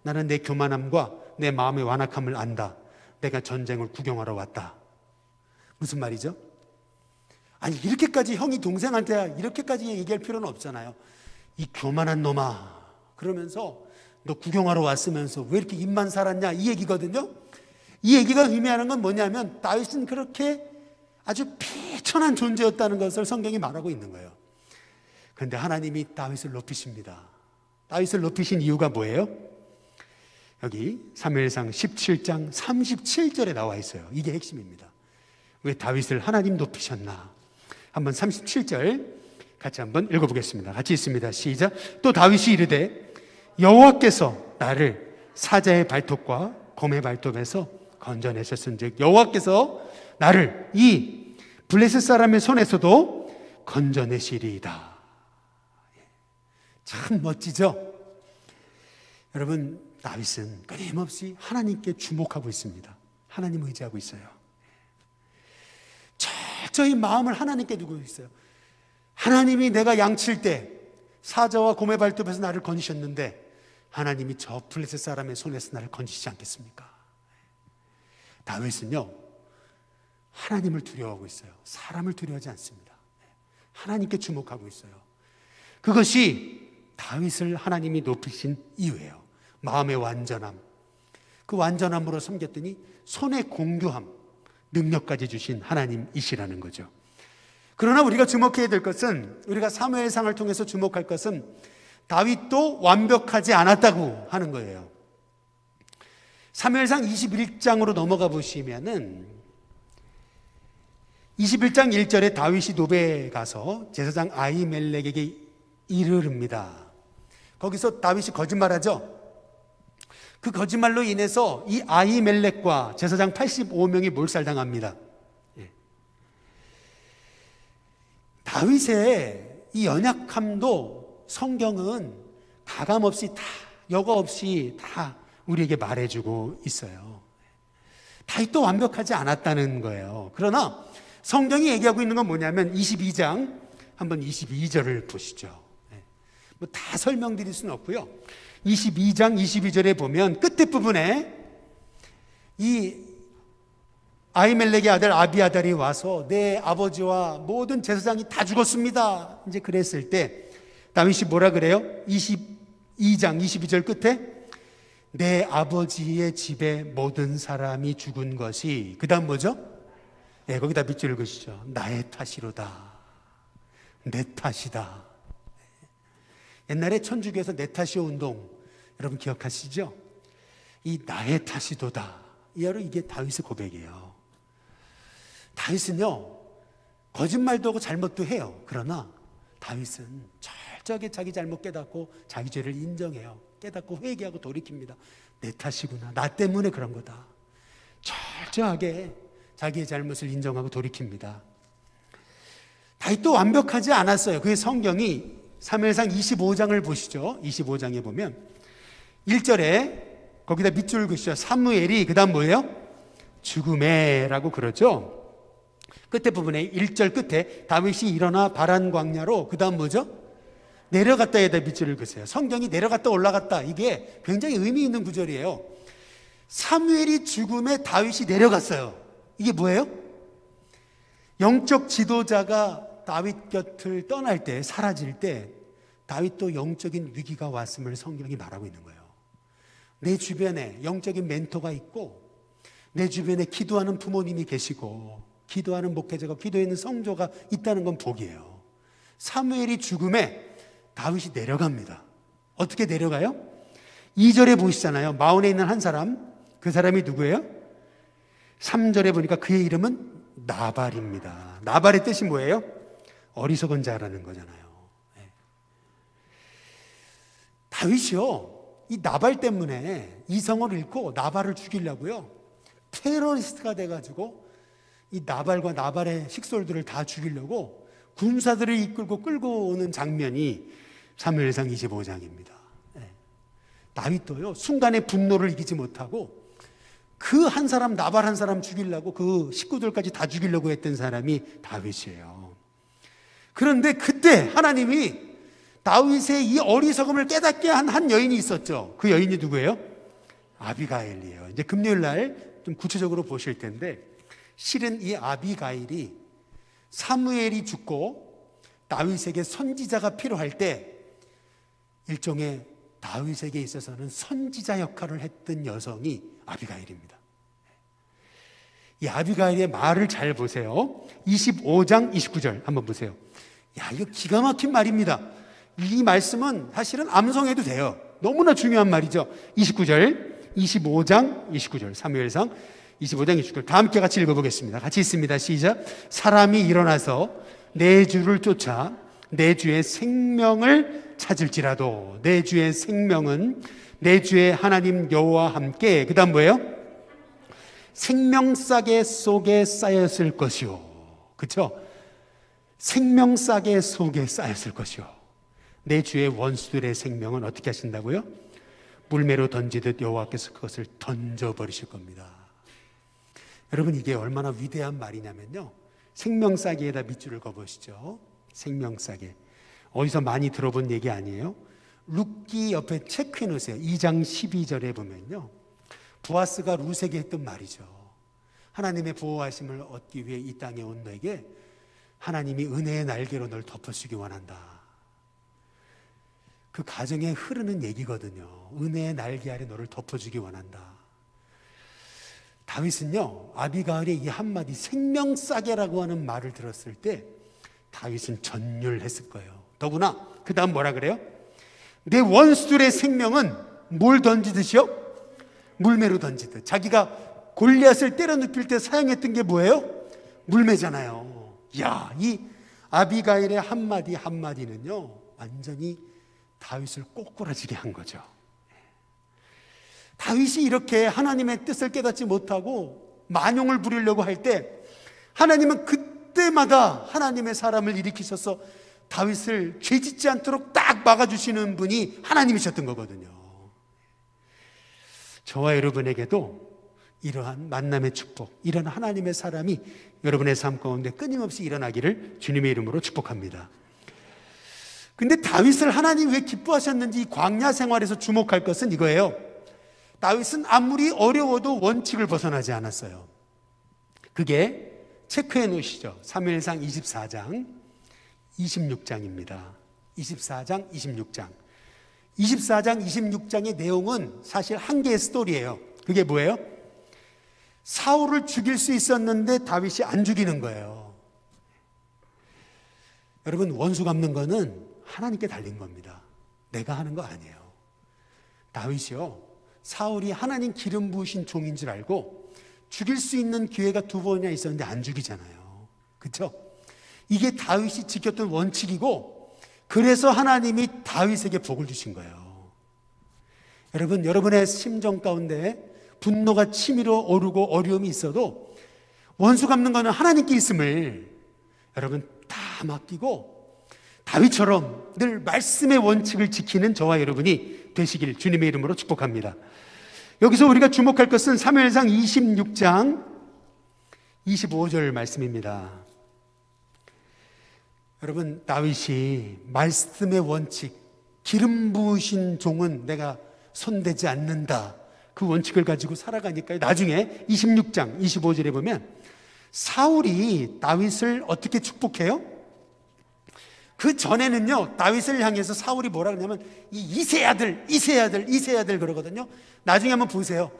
나는 내 교만함과 내 마음의 완악함을 안다. 내가 전쟁을 구경하러 왔다. 무슨 말이죠? 아니 이렇게까지 형이 동생한테 이렇게까지 얘기할 필요는 없잖아요. 이 교만한 놈아, 그러면서 너 구경하러 왔으면서 왜 이렇게 입만 살았냐, 이 얘기거든요. 이 얘기가 의미하는 건 뭐냐면 다윗은 그렇게 아주 비천한 존재였다는 것을 성경이 말하고 있는 거예요. 그런데 하나님이 다윗을 높이십니다. 다윗을 높이신 이유가 뭐예요? 여기 사무엘상 17장 37절에 나와 있어요. 이게 핵심입니다. 왜 다윗을 하나님 높이셨나? 한번 37절 같이 한번 읽어보겠습니다. 같이 있습니다. 시작. 또 다윗이 이르되 여호와께서 나를 사자의 발톱과 곰의 발톱에서 건져내셨은즉 여호와께서 나를 이 블레셋 사람의 손에서도 건져내시리이다. 참 멋지죠? 여러분 다윗은 끊임없이 하나님께 주목하고 있습니다. 하나님 의지하고 있어요. 철저히 마음을 하나님께 두고 있어요. 하나님이 내가 양칠 때 사자와 곰의 발톱에서 나를 건지셨는데 하나님이 저 블레셋 사람의 손에서 나를 건지시지 않겠습니까? 다윗은요 하나님을 두려워하고 있어요. 사람을 두려워하지 않습니다. 하나님께 주목하고 있어요. 그것이 다윗을 하나님이 높이신 이유예요. 마음의 완전함, 그 완전함으로 섬겼더니 손의 공교함, 능력까지 주신 하나님이시라는 거죠. 그러나 우리가 주목해야 될 것은, 우리가 사무엘상을 통해서 주목할 것은 다윗도 완벽하지 않았다고 하는 거예요. 사무엘상 21장으로 넘어가 보시면은 21장 1절에 다윗이 노베에 가서 제사장 아히멜렉에게 이르릅니다. 거기서 다윗이 거짓말하죠. 그 거짓말로 인해서 이 아히멜렉과 제사장 85명이 몰살당합니다. 다윗의 이 연약함도 성경은 가감없이 다, 여과 없이 다 우리에게 말해주고 있어요. 다윗도 완벽하지 않았다는 거예요. 그러나 성경이 얘기하고 있는 건 뭐냐면 22장 한번 22절을 보시죠. 뭐 다 설명드릴 수는 없고요. 22장 22절에 보면 끝에 부분에 이 아히멜렉의 아들 아비아달이 와서 내 아버지와 모든 제사장이 다 죽었습니다. 이제 그랬을 때 다윗이 뭐라 그래요? 22장 22절 끝에 내 아버지의 집에 모든 사람이 죽은 것이 그 다음 뭐죠? 네, 거기다 밑줄 긋으시죠. 나의 탓이로다. 내 탓이다. 옛날에 천주교에서 내 탓이요 운동 여러분 기억하시죠? 이 나의 탓이도다. 이게 다윗의 고백이에요. 다윗은요 거짓말도 하고 잘못도 해요. 그러나 다윗은 철저하게 자기 잘못 깨닫고 자기 죄를 인정해요. 깨닫고 회개하고 돌이킵니다. 내 탓이구나. 나 때문에 그런 거다. 철저하게 자기의 잘못을 인정하고 돌이킵니다. 다윗도 완벽하지 않았어요. 그게 성경이 사무엘상 25장을 보시죠. 25장에 보면 1절에 거기다 밑줄 그으시죠. 사무엘이 그 다음 뭐예요? 죽음에 라고 그러죠. 끝에 부분에 1절 끝에 다윗이 일어나 바란 광야로 그 다음 뭐죠? 내려갔다에다 밑줄을 그으세요. 성경이 내려갔다 올라갔다 이게 굉장히 의미 있는 구절이에요. 사무엘이 죽음에 다윗이 내려갔어요. 이게 뭐예요? 영적 지도자가 다윗 곁을 떠날 때 사라질 때 다윗도 영적인 위기가 왔음을 성경이 말하고 있는 거예요. 내 주변에 영적인 멘토가 있고 내 주변에 기도하는 부모님이 계시고 기도하는 목회자가 기도하는 성조가 있다는 건 복이에요. 사무엘이 죽음에 다윗이 내려갑니다. 어떻게 내려가요? 2절에 보시잖아요. 마온에 있는 한 사람, 그 사람이 누구예요? 3절에 보니까 그의 이름은 나발입니다. 나발의 뜻이 뭐예요? 어리석은 자라는 거잖아요. 다윗이요 이 나발 때문에 이성을 잃고 나발을 죽이려고요 테러리스트가 돼가지고 이 나발과 나발의 식솔들을 다 죽이려고 군사들을 이끌고 끌고 오는 장면이 사무엘상 25장입니다. 다윗도요 순간의 분노를 이기지 못하고 그 한 사람 나발 한 사람 죽이려고 그 식구들까지 다 죽이려고 했던 사람이 다윗이에요. 그런데 그때 하나님이 다윗의 이 어리석음을 깨닫게 한 여인이 있었죠. 그 여인이 누구예요? 아비가일이에요. 이제 금요일 날 좀 구체적으로 보실 텐데 실은 이 아비가일이 사무엘이 죽고 다윗에게 선지자가 필요할 때 일종의 다윗에게 있어서는 선지자 역할을 했던 여성이 아비가일입니다. 이 아비가일의 말을 잘 보세요. 25장 29절 한번 보세요. 야, 이거 기가 막힌 말입니다. 이 말씀은 사실은 암송해도 돼요. 너무나 중요한 말이죠. 29절, 25장 29절, 사무엘상 25장 29절 다 함께 같이 읽어보겠습니다. 같이 있습니다. 시작. 사람이 일어나서 내 주를 쫓아 내 주의 생명을 찾을지라도 내 주의 생명은 내 주의 하나님 여호와와 함께 그 다음 뭐예요? 생명싸개 속에 쌓였을 것이요. 그렇죠? 생명싸개 속에 쌓였을 것이요. 내 주의 원수들의 생명은 어떻게 하신다고요? 물매로 던지듯 여호와께서 그것을 던져버리실 겁니다. 여러분 이게 얼마나 위대한 말이냐면요 생명싸개에다 밑줄을 그어보시죠. 생명싸개 어디서 많이 들어본 얘기 아니에요? 룻기 옆에 체크해 놓으세요. 2장 12절에 보면요 보아스가 룻에게 했던 말이죠. 하나님의 보호하심을 얻기 위해 이 땅에 온 너에게 하나님이 은혜의 날개로 널 덮어주기 원한다. 그 가정에 흐르는 얘기거든요. 은혜의 날개 아래 너를 덮어주기 원한다. 다윗은요 아비가일의 이 한마디 생명싸개라고 하는 말을 들었을 때 다윗은 전율했을 거예요. 더구나 그 다음 뭐라 그래요? 내 원수들의 생명은 뭘 던지듯이요? 물매로 던지듯. 자기가 골리앗을 때려 눕힐 때 사용했던 게 뭐예요? 물매잖아요. 야, 이 아비가일의 한마디 한마디는요 완전히 다윗을 꼬꾸라지게 한 거죠. 다윗이 이렇게 하나님의 뜻을 깨닫지 못하고 만용을 부리려고 할 때 하나님은 그때마다 하나님의 사람을 일으키셔서 다윗을 죄짓지 않도록 딱 막아주시는 분이 하나님이셨던 거거든요. 저와 여러분에게도 이러한 만남의 축복, 이런 하나님의 사람이 여러분의 삶 가운데 끊임없이 일어나기를 주님의 이름으로 축복합니다. 근데 다윗을 하나님 왜 기뻐하셨는지 이 광야 생활에서 주목할 것은 이거예요. 다윗은 아무리 어려워도 원칙을 벗어나지 않았어요. 그게 체크해 놓으시죠. 사무엘상 24장 26장입니다. 24장 26장 24장 26장의 내용은 사실 한 개의 스토리예요. 그게 뭐예요? 사울을 죽일 수 있었는데 다윗이 안 죽이는 거예요. 여러분, 원수 갚는 거는 하나님께 달린 겁니다. 내가 하는 거 아니에요. 다윗이요, 사울이 하나님 기름 부으신 종인 줄 알고 죽일 수 있는 기회가 2번이나 있었는데 안 죽이잖아요. 그렇죠? 이게 다윗이 지켰던 원칙이고, 그래서 하나님이 다윗에게 복을 주신 거예요. 여러분, 여러분의 심정 가운데 분노가 치밀어 오르고 어려움이 있어도 원수 갚는 거는 하나님께 있음을 여러분 다 맡기고 다윗처럼 늘 말씀의 원칙을 지키는 저와 여러분이 되시길 주님의 이름으로 축복합니다. 여기서 우리가 주목할 것은 사무엘상 26장 25절 말씀입니다. 여러분, 다윗이 말씀의 원칙, 기름 부으신 종은 내가 손대지 않는다, 그 원칙을 가지고 살아가니까요, 나중에 26장 25절에 보면 사울이 다윗을 어떻게 축복해요? 그 전에는요, 다윗을 향해서 사울이 뭐라 그러냐면 이세 아들 그러거든요. 나중에 한번 보세요.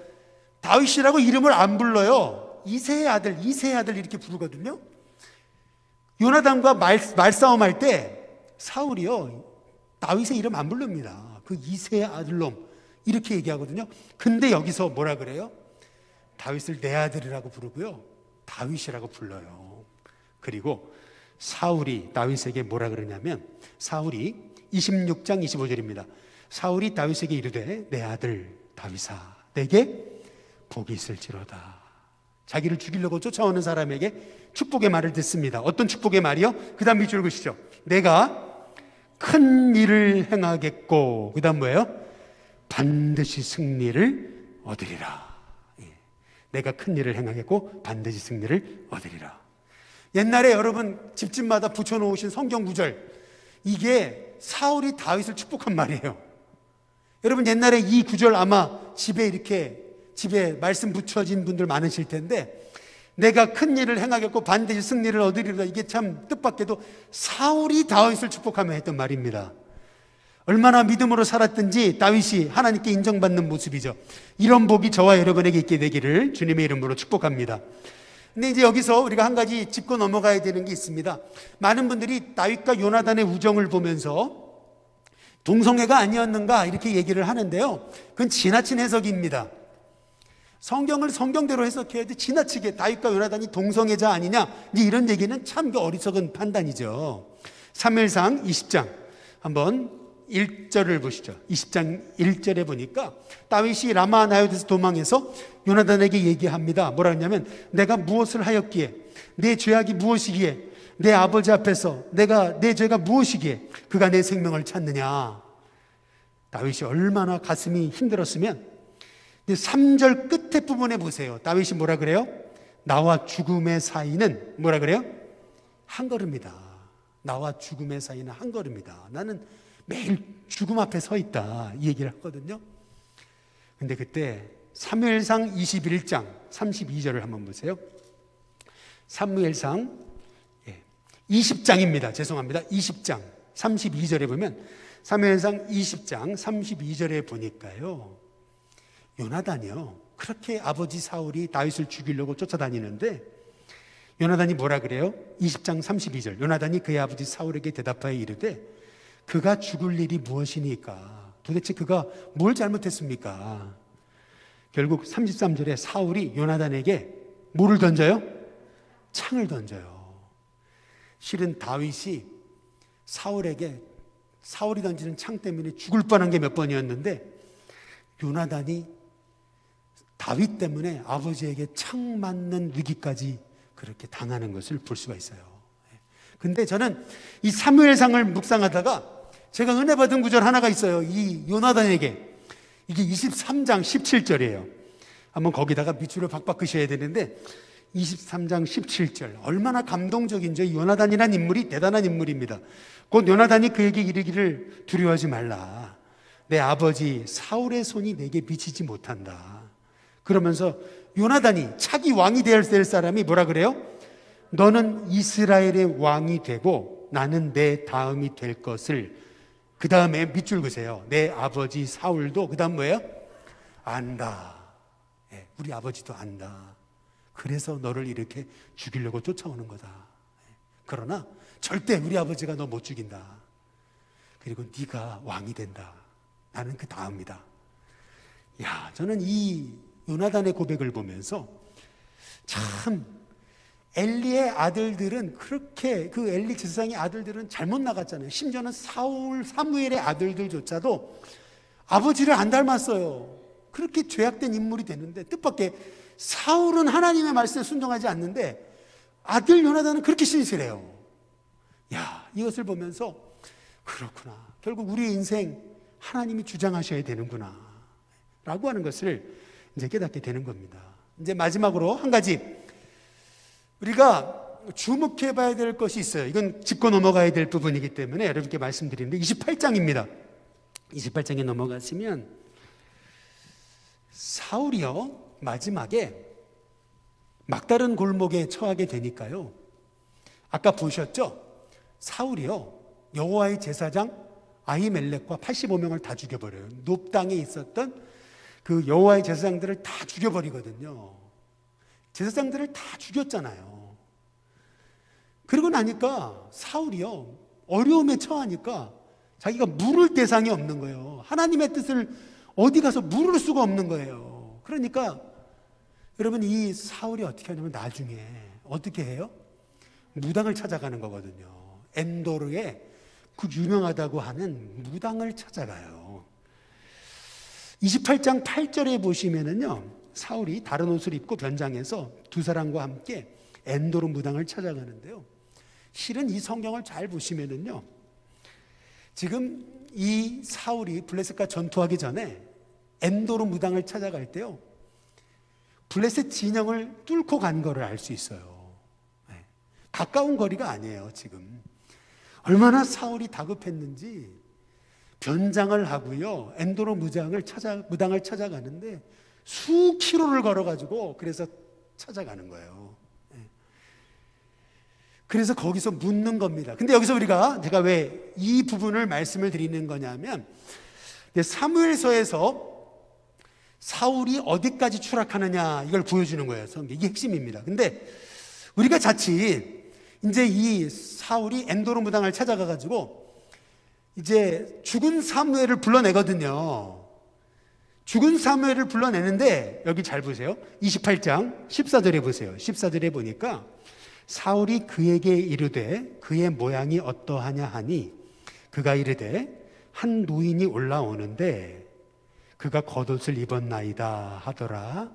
다윗이라고 이름을 안 불러요. 이세의 아들 이렇게 부르거든요. 요나단과 말싸움할 때 사울이요, 다윗의 이름 안 부릅니다. 그 이세의 아들놈 이렇게 얘기하거든요. 근데 여기서 뭐라 그래요? 다윗을 내 아들이라고 부르고요, 다윗이라고 불러요. 그리고 사울이 다윗에게 뭐라 그러냐면, 사울이 26장 25절입니다. 사울이 다윗에게 이르되 내 아들 다윗아, 내게 복이 있을지로다. 자기를 죽이려고 쫓아오는 사람에게 축복의 말을 듣습니다. 어떤 축복의 말이요? 그 다음 밑줄 그시죠. 내가 큰 일을 행하겠고, 그 다음 뭐예요? 반드시 승리를 얻으리라. 내가 큰 일을 행하겠고 반드시 승리를 얻으리라. 옛날에 여러분 집집마다 붙여놓으신 성경 구절, 이게 사울이 다윗을 축복한 말이에요. 여러분, 옛날에 이 구절 아마 집에 말씀 붙여진 분들 많으실 텐데, 내가 큰 일을 행하겠고 반드시 승리를 얻으리라, 이게 참 뜻밖에도 사울이 다윗을 축복하며 했던 말입니다. 얼마나 믿음으로 살았든지 다윗이 하나님께 인정받는 모습이죠. 이런 복이 저와 여러분에게 있게 되기를 주님의 이름으로 축복합니다. 근데 이제 여기서 우리가 한 가지 짚고 넘어가야 되는 게 있습니다. 많은 분들이 다윗과 요나단의 우정을 보면서 동성애가 아니었는가 이렇게 얘기를 하는데요, 그건 지나친 해석입니다. 성경을 성경대로 해석해야지 지나치게 다윗과 요나단이 동성애자 아니냐, 이제 이런 얘기는 참 어리석은 판단이죠. 사무엘상 20장 한번 1절을 보시죠. 20장 1절에 보니까 다윗이 라마 나요트에서 도망해서 요나단에게 얘기합니다. 뭐라 했냐면, 내가 무엇을 하였기에, 내 죄악이 무엇이기에, 내 아버지 앞에서 내 죄가 무엇이기에 그가 내 생명을 찾느냐. 다윗이 얼마나 가슴이 힘들었으면. 3절 끝에 부분에 보세요. 다윗이 뭐라 그래요? 나와 죽음의 사이는 뭐라 그래요? 한 걸음이다. 나와 죽음의 사이는 한 걸음이다. 나는 매일 죽음 앞에 서 있다, 이 얘기를 하거든요. 근데 그때 사무엘상 21장 32절을 한번 보세요. 사무엘상 20장입니다. 죄송합니다. 20장 32절에 보면, 사무엘상 20장 32절에 보니까요, 요나단이요, 그렇게 아버지 사울이 다윗을 죽이려고 쫓아다니는데 요나단이 뭐라 그래요? 20장 32절, 요나단이 그의 아버지 사울에게 대답하여 이르되 그가 죽을 일이 무엇이니까? 도대체 그가 뭘 잘못했습니까? 결국 33절에 사울이 요나단에게 뭐를 던져요? 창을 던져요. 실은 다윗이 사울이 던지는 창 때문에 죽을 뻔한 게 몇 번이었는데, 요나단이 다윗 때문에 아버지에게 창 맞는 위기까지 그렇게 당하는 것을 볼 수가 있어요. 근데 저는 이 사무엘상을 묵상하다가 제가 은혜 받은 구절 하나가 있어요. 이 요나단에게, 이게 23장 17절이에요. 한번 거기다가 밑줄을 박박 그셔야 되는데 23장 17절 얼마나 감동적인지. 이 요나단이라는 인물이 대단한 인물입니다. 곧 요나단이 그에게 이르기를 두려워하지 말라. 내 아버지 사울의 손이 내게 미치지 못한다. 그러면서 요나단이 차기 왕이 될 사람이 뭐라 그래요? 너는 이스라엘의 왕이 되고 나는 내 다음이 될 것을. 그 다음에 밑줄 그세요. 내 아버지 사울도 그 다음 뭐예요? 안다. 우리 아버지도 안다. 그래서 너를 이렇게 죽이려고 쫓아오는 거다. 그러나 절대 우리 아버지가 너 못 죽인다. 그리고 네가 왕이 된다. 나는 그 다음이다. 야, 저는 이 요나단의 고백을 보면서 참 엘리의 아들들은 그렇게 그 엘리 제사장의 아들들은 잘못 나갔잖아요. 심지어는 사무엘의 아들들조차도 아버지를 안 닮았어요. 그렇게 죄악된 인물이 되는데 뜻밖의 사울은 하나님의 말씀에 순종하지 않는데 아들 요나단은 그렇게 신실해요. 야, 이것을 보면서 그렇구나. 결국 우리의 인생 하나님이 주장하셔야 되는구나 라고 하는 것을 이제 깨닫게 되는 겁니다. 이제 마지막으로 한 가지 우리가 주목해 봐야 될 것이 있어요. 이건 짚고 넘어가야 될 부분이기 때문에 여러분께 말씀드리는데 28장입니다. 28장에 넘어가시면 사울이요 마지막에 막다른 골목에 처하게 되니까요. 아까 보셨죠? 사울이요 여호와의 제사장 아히멜렉과 85명을 다 죽여버려요. 높 땅에 있었던 그 여호와의 제사장들을 다 죽여버리거든요. 제사장들을 다 죽였잖아요. 그러고 나니까 사울이요 어려움에 처하니까 자기가 물을 대상이 없는 거예요. 하나님의 뜻을 어디 가서 물을 수가 없는 거예요. 그러니까 여러분 이 사울이 어떻게 하냐면 나중에 어떻게 해요? 무당을 찾아가는 거거든요. 엔도르에 그 유명하다고 하는 무당을 찾아가요. 28장 8절에 보시면은요 사울이 다른 옷을 입고 변장해서 두 사람과 함께 엔도르 무당을 찾아가는데요. 실은 이 성경을 잘 보시면은요 지금 이 사울이 블레셋과 전투하기 전에 엔도르 무당을 찾아갈 때요 블레셋 진영을 뚫고 간 거를 알 수 있어요. 가까운 거리가 아니에요. 지금 얼마나 사울이 다급했는지 변장을 하고요 엔도르 무당을 찾아가는데 수 킬로를 걸어가지고 그래서 찾아가는 거예요. 그래서 거기서 묻는 겁니다. 근데 여기서 제가 왜 이 부분을 말씀을 드리는 거냐면 사무엘서에서 사울이 어디까지 추락하느냐 이걸 보여주는 거예요. 이게 핵심입니다. 근데 우리가 자칫 이제 이 사울이 엔도르 무당을 찾아가가지고 이제 죽은 사무엘을 불러내거든요. 죽은 사무엘을 불러내는데 여기 잘 보세요. 28장 14절에 보세요. 14절에 보니까 사울이 그에게 이르되 그의 모양이 어떠하냐 하니 그가 이르되 한 노인이 올라오는데 그가 겉옷을 입었나이다 하더라.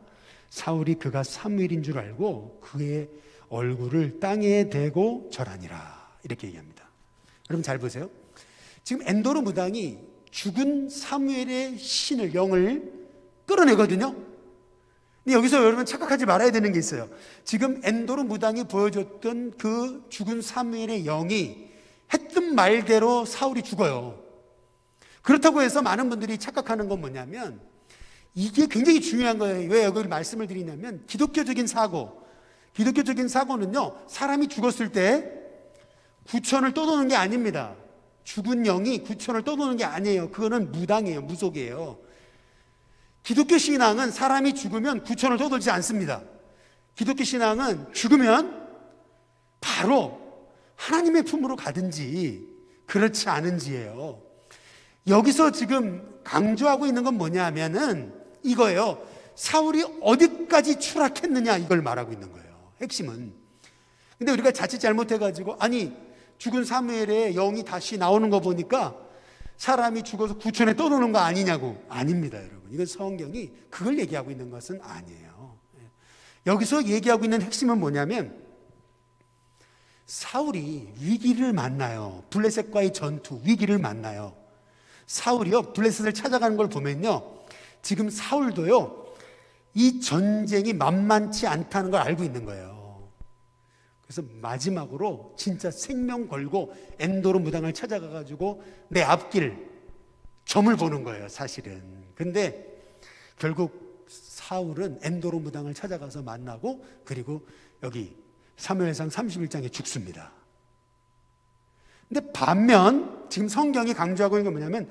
사울이 그가 사무엘인 줄 알고 그의 얼굴을 땅에 대고 절하니라. 이렇게 얘기합니다. 여러분 잘 보세요. 지금 엔도르 무당이 죽은 사무엘의 신을 영을 끌어내거든요. 근데 여기서 여러분 착각하지 말아야 되는 게 있어요. 지금 엔도르 무당이 보여줬던 그 죽은 사무엘의 영이 했던 말대로 사울이 죽어요. 그렇다고 해서 많은 분들이 착각하는 건 뭐냐면 이게 굉장히 중요한 거예요. 왜 여기 말씀을 드리냐면 기독교적인 사고는요 사람이 죽었을 때 구천을 떠도는 게 아닙니다. 죽은 영이 구천을 떠도는 게 아니에요. 그거는 무당이에요. 무속이에요. 기독교 신앙은 사람이 죽으면 구천을 떠돌지 않습니다. 기독교 신앙은 죽으면 바로 하나님의 품으로 가든지 그렇지 않은지예요. 여기서 지금 강조하고 있는 건 뭐냐면은 이거예요. 사울이 어디까지 추락했느냐 이걸 말하고 있는 거예요. 핵심은. 근데 우리가 자칫 잘못해가지고 아니 죽은 사무엘의 영이 다시 나오는 거 보니까 사람이 죽어서 구천에 떠도는 거 아니냐고. 아닙니다 여러분. 이건 성경이 그걸 얘기하고 있는 것은 아니에요. 여기서 얘기하고 있는 핵심은 뭐냐면 사울이 위기를 만나요. 블레셋과의 전투 위기를 만나요. 사울이요 블레셋을 찾아가는 걸 보면요 지금 사울도요 이 전쟁이 만만치 않다는 걸 알고 있는 거예요. 그래서 마지막으로 진짜 생명 걸고 엔도르 무당을 찾아가가지고 내 앞길 점을 보는 거예요, 사실은. 근데 결국 사울은 엔도르 무당을 찾아가서 만나고, 그리고 여기 사무엘상 31장에 죽습니다. 근데 반면 지금 성경이 강조하고 있는 건 뭐냐면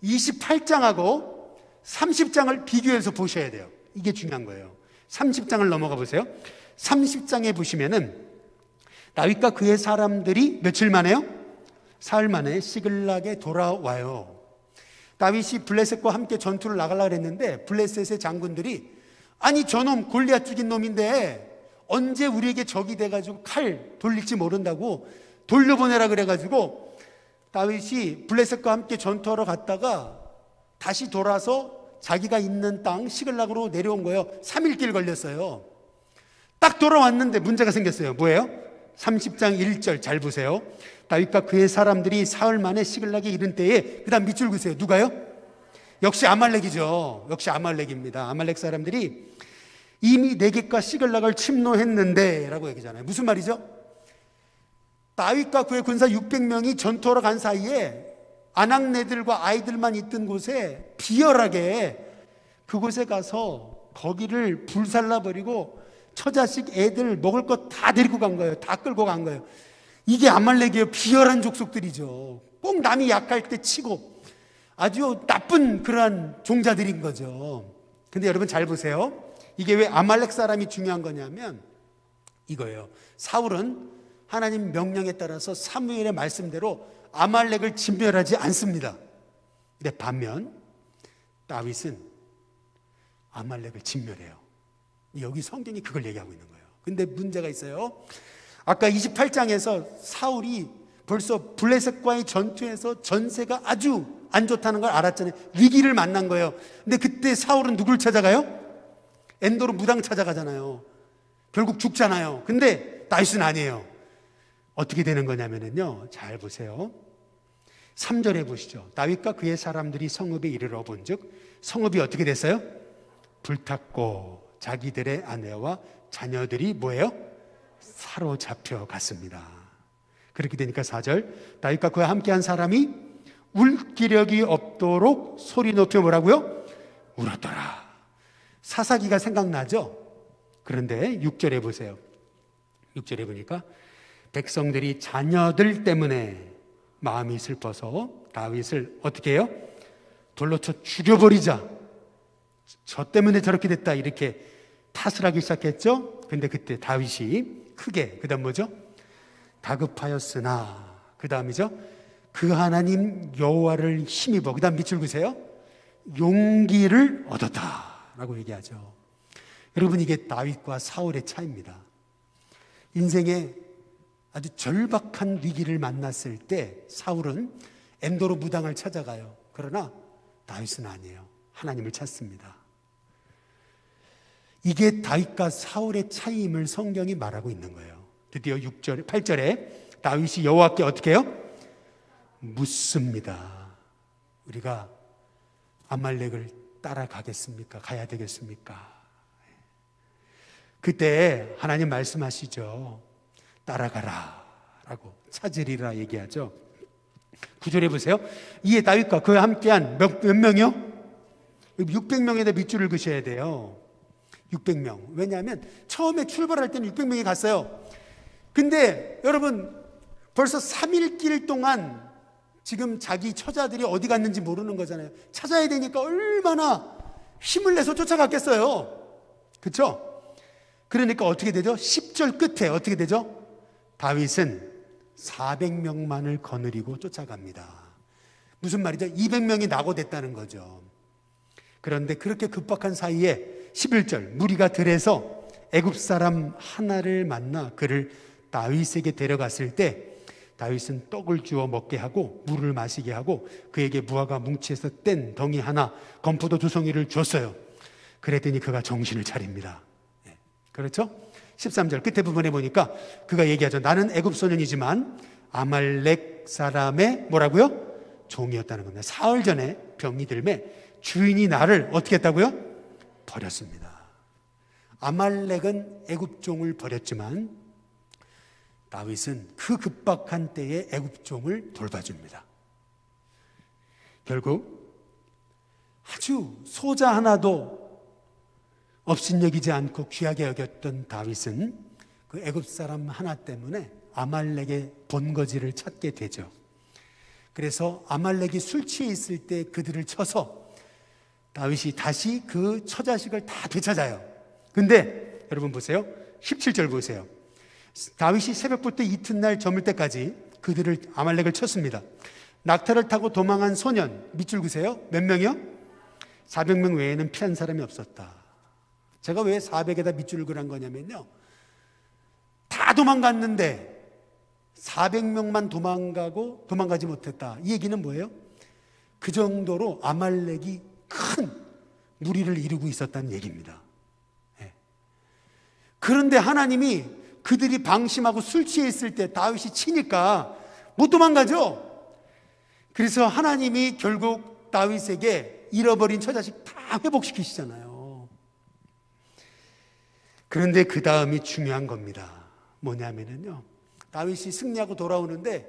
28장하고 30장을 비교해서 보셔야 돼요. 이게 중요한 거예요. 30장을 넘어가 보세요. 30장에 보시면은 다윗과 그의 사람들이 며칠 만에요? 사흘 만에 시글락에 돌아와요. 다윗이 블레셋과 함께 전투를 나가려고 했는데 블레셋의 장군들이, 아니 저놈 골리앗 죽인 놈인데 언제 우리에게 적이 돼가지고 칼 돌릴지 모른다고 돌려보내라 그래가지고 다윗이 블레셋과 함께 전투하러 갔다가 다시 돌아서 자기가 있는 땅 시글락으로 내려온 거예요. 3일 길 걸렸어요. 딱 돌아왔는데 문제가 생겼어요. 뭐예요? 30장 1절 잘 보세요. 다윗과 그의 사람들이 사흘 만에 시글락에 이른 때에, 그 다음 밑줄 그으세요. 누가요? 역시 아말렉이죠. 역시 아말렉입니다. 아말렉 사람들이 이미 네겝과 시글락을 침노했는데 라고 얘기잖아요. 무슨 말이죠? 다윗과 그의 군사 600명이 전투하러 간 사이에 아낙네들과 아이들만 있던 곳에 비열하게 그곳에 가서 거기를 불살라버리고 처자식 애들 먹을 것 다 데리고 간 거예요. 다 끌고 간 거예요. 이게 아말렉이에요. 비열한 족속들이죠. 꼭 남이 약할 때 치고 아주 나쁜 그러한 종자들인 거죠. 근데 여러분 잘 보세요. 이게 왜 아말렉 사람이 중요한 거냐면 이거예요. 사울은 하나님 명령에 따라서 사무엘의 말씀대로 아말렉을 진멸하지 않습니다. 근데 반면 다윗은 아말렉을 진멸해요. 여기 성경이 그걸 얘기하고 있는 거예요. 근데 문제가 있어요. 아까 28장에서 사울이 벌써 블레셋과의 전투에서 전세가 아주 안 좋다는 걸 알았잖아요. 위기를 만난 거예요. 근데 그때 사울은 누굴 찾아가요? 엔도르 무당 찾아가잖아요. 결국 죽잖아요. 근데 다윗은 아니에요. 어떻게 되는 거냐면요, 잘 보세요. 3절에 보시죠. 다윗과 그의 사람들이 성읍에 이르러 본즉 성읍이 어떻게 됐어요? 불탔고 자기들의 아내와 자녀들이 뭐예요? 사로잡혀 갔습니다. 그렇게 되니까 4절, 다윗과 그와 함께한 사람이 울 기력이 없도록 소리 높여 뭐라고요? 울었더라. 사사기가 생각나죠? 그런데 6절에 보세요. 6절에 보니까 백성들이 자녀들 때문에 마음이 슬퍼서 다윗을 어떻게 해요? 돌로 쳐 죽여버리자. 저 때문에 저렇게 됐다. 이렇게 탓을 하기 시작했죠. 근데 그때 다윗이 크게, 그 다음 뭐죠? 다급하였으나, 그 다음이죠? 그 하나님 여호와를 힘입어. 그 다음 밑줄 그으세요. 용기를 얻었다 라고 얘기하죠. 여러분, 이게 다윗과 사울의 차이입니다. 인생에 아주 절박한 위기를 만났을 때 사울은 엔도르 무당을 찾아가요. 그러나 다윗은 아니에요. 하나님을 찾습니다. 이게 다윗과 사울의 차이임을 성경이 말하고 있는 거예요. 드디어 6절, 8절에 다윗이 여호와께 어떻게 해요? 묻습니다. 우리가 아말렉을 따라가겠습니까? 가야 되겠습니까? 그때 하나님 말씀하시죠. 따라가라 라고, 찾으리라 얘기하죠. 9절에 보세요. 이에 다윗과 그와 함께한 몇 명이요? 600명에다 밑줄을 그으셔야 돼요. 600명. 왜냐하면 처음에 출발할 때는 600명이 갔어요. 근데 여러분, 벌써 3일 길 동안 지금 자기 처자들이 어디 갔는지 모르는 거잖아요. 찾아야 되니까 얼마나 힘을 내서 쫓아갔겠어요. 그렇죠? 그러니까 어떻게 되죠? 10절 끝에 어떻게 되죠? 다윗은 400명만을 거느리고 쫓아갑니다. 무슨 말이죠? 200명이 낙오됐다는 거죠. 그런데 그렇게 급박한 사이에 11절, 무리가 들에서 애굽 사람 하나를 만나 그를 다윗에게 데려갔을 때 다윗은 떡을 주어 먹게 하고 물을 마시게 하고 그에게 무화과 뭉치에서 뗀 덩이 하나, 건포도 2송이를 줬어요. 그랬더니 그가 정신을 차립니다. 그렇죠? 13절 끝에 부분에 보니까 그가 얘기하죠. 나는 애굽 소년이지만 아말렉 사람의 뭐라고요? 종이었다는 겁니다. 사흘 전에 병이 들매 주인이 나를 어떻게 했다고요? 버렸습니다. 아말렉은 애굽종을 버렸지만 다윗은 그 급박한 때에 애굽종을 돌봐줍니다. 결국 아주 소자 하나도 업신여기지 않고 귀하게 여겼던 다윗은 그 애굽 사람 하나 때문에 아말렉의 본거지를 찾게 되죠. 그래서 아말렉이 술 취해 있을 때 그들을 쳐서 다윗이 다시 그 처자식을 다 되찾아요. 근데 여러분 보세요. 17절 보세요. 다윗이 새벽부터 이튿날 저물 때까지 그들을 아말렉을 쳤습니다. 낙타를 타고 도망한 소년 밑줄 그세요. 몇 명이요? 400명 외에는 피한 사람이 없었다. 제가 왜 400에다 밑줄을 그란 거냐면요, 다 도망갔는데 400명만 도망가지 못했다. 이 얘기는 뭐예요? 그 정도로 아말렉이 큰 무리를 이루고 있었다는 얘기입니다. 그런데 하나님이 그들이 방심하고 술 취해 있을 때 다윗이 치니까 못 도망가죠. 그래서 하나님이 결국 다윗에게 잃어버린 처자식 다 회복시키시잖아요. 그런데 그 다음이 중요한 겁니다. 뭐냐면요, 다윗이 승리하고 돌아오는데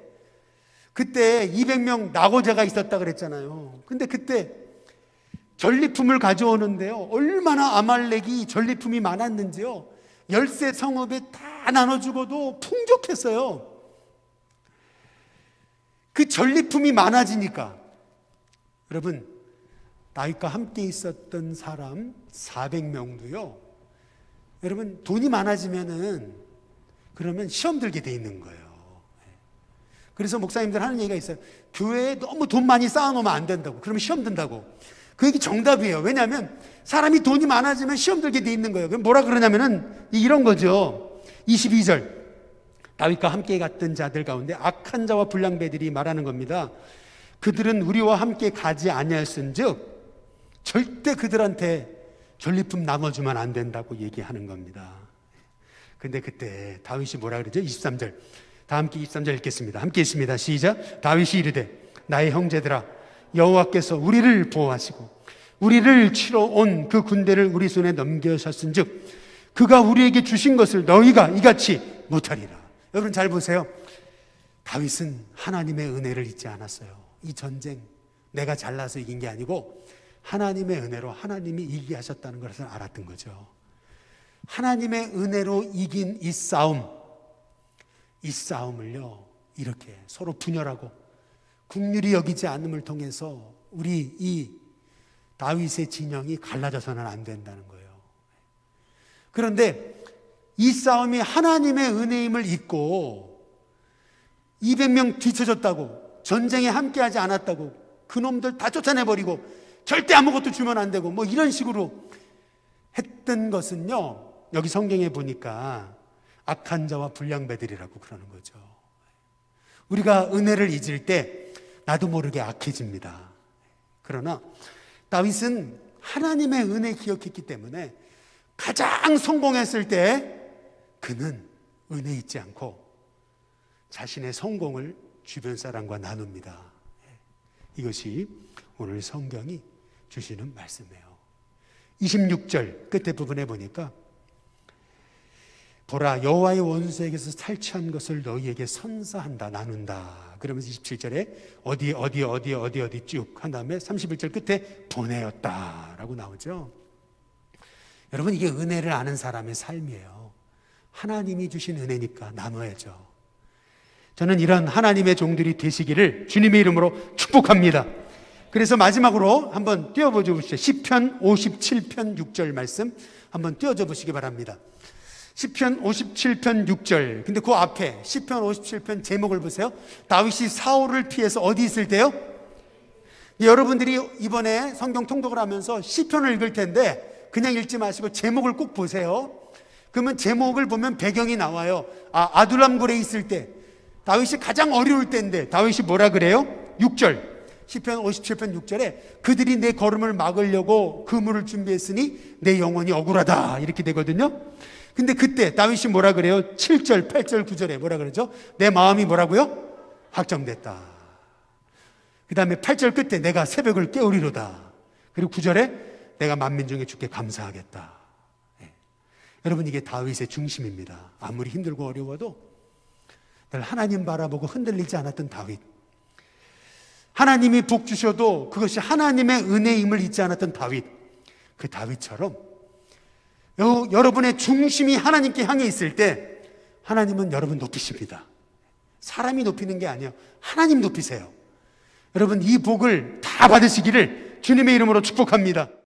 그때 200명 나고자가 있었다 그랬잖아요. 근데 그때 전리품을 가져오는데요, 얼마나 아말렉이 전리품이 많았는지요. 열세 성읍에 다 나눠주고도 풍족했어요. 그 전리품이 많아지니까 여러분, 다윗과 함께 있었던 사람 400명도요 여러분, 돈이 많아지면은 그러면 시험 들게 돼 있는 거예요. 그래서 목사님들 하는 얘기가 있어요. 교회에 너무 돈 많이 쌓아놓으면 안 된다고. 그러면 시험 든다고. 그 얘기 정답이에요. 왜냐하면 사람이 돈이 많아지면 시험 들게 돼 있는 거예요. 그럼 뭐라 그러냐면은 이런 거죠. 22절. 다윗과 함께 갔던 자들 가운데 악한 자와 불량배들이 말하는 겁니다. 그들은 우리와 함께 가지 아니하였은즉 절대 그들한테 전리품 나눠주면 안 된다고 얘기하는 겁니다. 근데 그때 다윗이 뭐라 그러죠? 23절. 다 함께 23절 읽겠습니다. 함께 읽습니다. 시작. 다윗이 이르되 나의 형제들아, 여호와께서 우리를 보호하시고 우리를 치러 온 그 군대를 우리 손에 넘겨셨은즉 그가 우리에게 주신 것을 너희가 이같이 못하리라. 여러분 잘 보세요. 다윗은 하나님의 은혜를 잊지 않았어요. 이 전쟁 내가 잘나서 이긴 게 아니고 하나님의 은혜로 하나님이 이기게 하셨다는 것을 알았던 거죠. 하나님의 은혜로 이긴 이 싸움을요 이렇게 서로 분열하고 긍휼히 여기지 않음을 통해서 우리 이 다윗의 진영이 갈라져서는 안 된다는 거예요. 그런데 이 싸움이 하나님의 은혜임을 잊고 200명 뒤쳐졌다고, 전쟁에 함께하지 않았다고, 그놈들 다 쫓아내버리고 절대 아무것도 주면 안 되고 뭐 이런 식으로 했던 것은요, 여기 성경에 보니까 악한 자와 불량배들이라고 그러는 거죠. 우리가 은혜를 잊을 때 나도 모르게 악해집니다. 그러나 다윗은 하나님의 은혜 기억했기 때문에 가장 성공했을 때 그는 은혜 잊지 않고 자신의 성공을 주변 사람과 나눕니다. 이것이 오늘 성경이 주시는 말씀이에요. 26절 끝에 부분에 보니까 보라, 여호와의 원수에게서 탈취한 것을 너희에게 선사한다, 나눈다. 그러면서 27절에 어디 쭉 한 다음에 31절 끝에 보내었다라고 나오죠. 여러분, 이게 은혜를 아는 사람의 삶이에요. 하나님이 주신 은혜니까 나눠야죠. 저는 이런 하나님의 종들이 되시기를 주님의 이름으로 축복합니다. 그래서 마지막으로 한번 띄워보죠 보시죠. 시편 57편 6절 말씀 한번 띄워줘 보시기 바랍니다. 시편 57편 6절. 근데 그 앞에 시편 57편 제목을 보세요. 다윗이 사울을 피해서 어디 있을 때요? 여러분들이 이번에 성경 통독을 하면서 시편을 읽을 텐데 그냥 읽지 마시고 제목을 꼭 보세요. 그러면 제목을 보면 배경이 나와요. 아둘람굴에 있을 때, 다윗이 가장 어려울 때인데 다윗이 뭐라 그래요? 6절. 시편 57편 6절에 그들이 내 걸음을 막으려고 그물을 준비했으니 내 영혼이 억울하다, 이렇게 되거든요. 근데 그때 다윗이 뭐라 그래요? 7절, 8절, 9절에 뭐라 그러죠? 내 마음이 뭐라고요? 확정됐다. 그 다음에 8절 끝에 내가 새벽을 깨우리로다. 그리고 9절에 내가 만민 중에 주께 감사하겠다. 여러분, 이게 다윗의 중심입니다. 아무리 힘들고 어려워도 늘 하나님 바라보고 흔들리지 않았던 다윗. 하나님이 복 주셔도 그것이 하나님의 은혜임을 잊지 않았던 다윗. 그 다윗처럼 여러분의 중심이 하나님께 향해 있을 때 하나님은 여러분 높이십니다. 사람이 높이는 게 아니에요. 하나님 높이세요. 여러분, 이 복을 다 받으시기를 주님의 이름으로 축복합니다.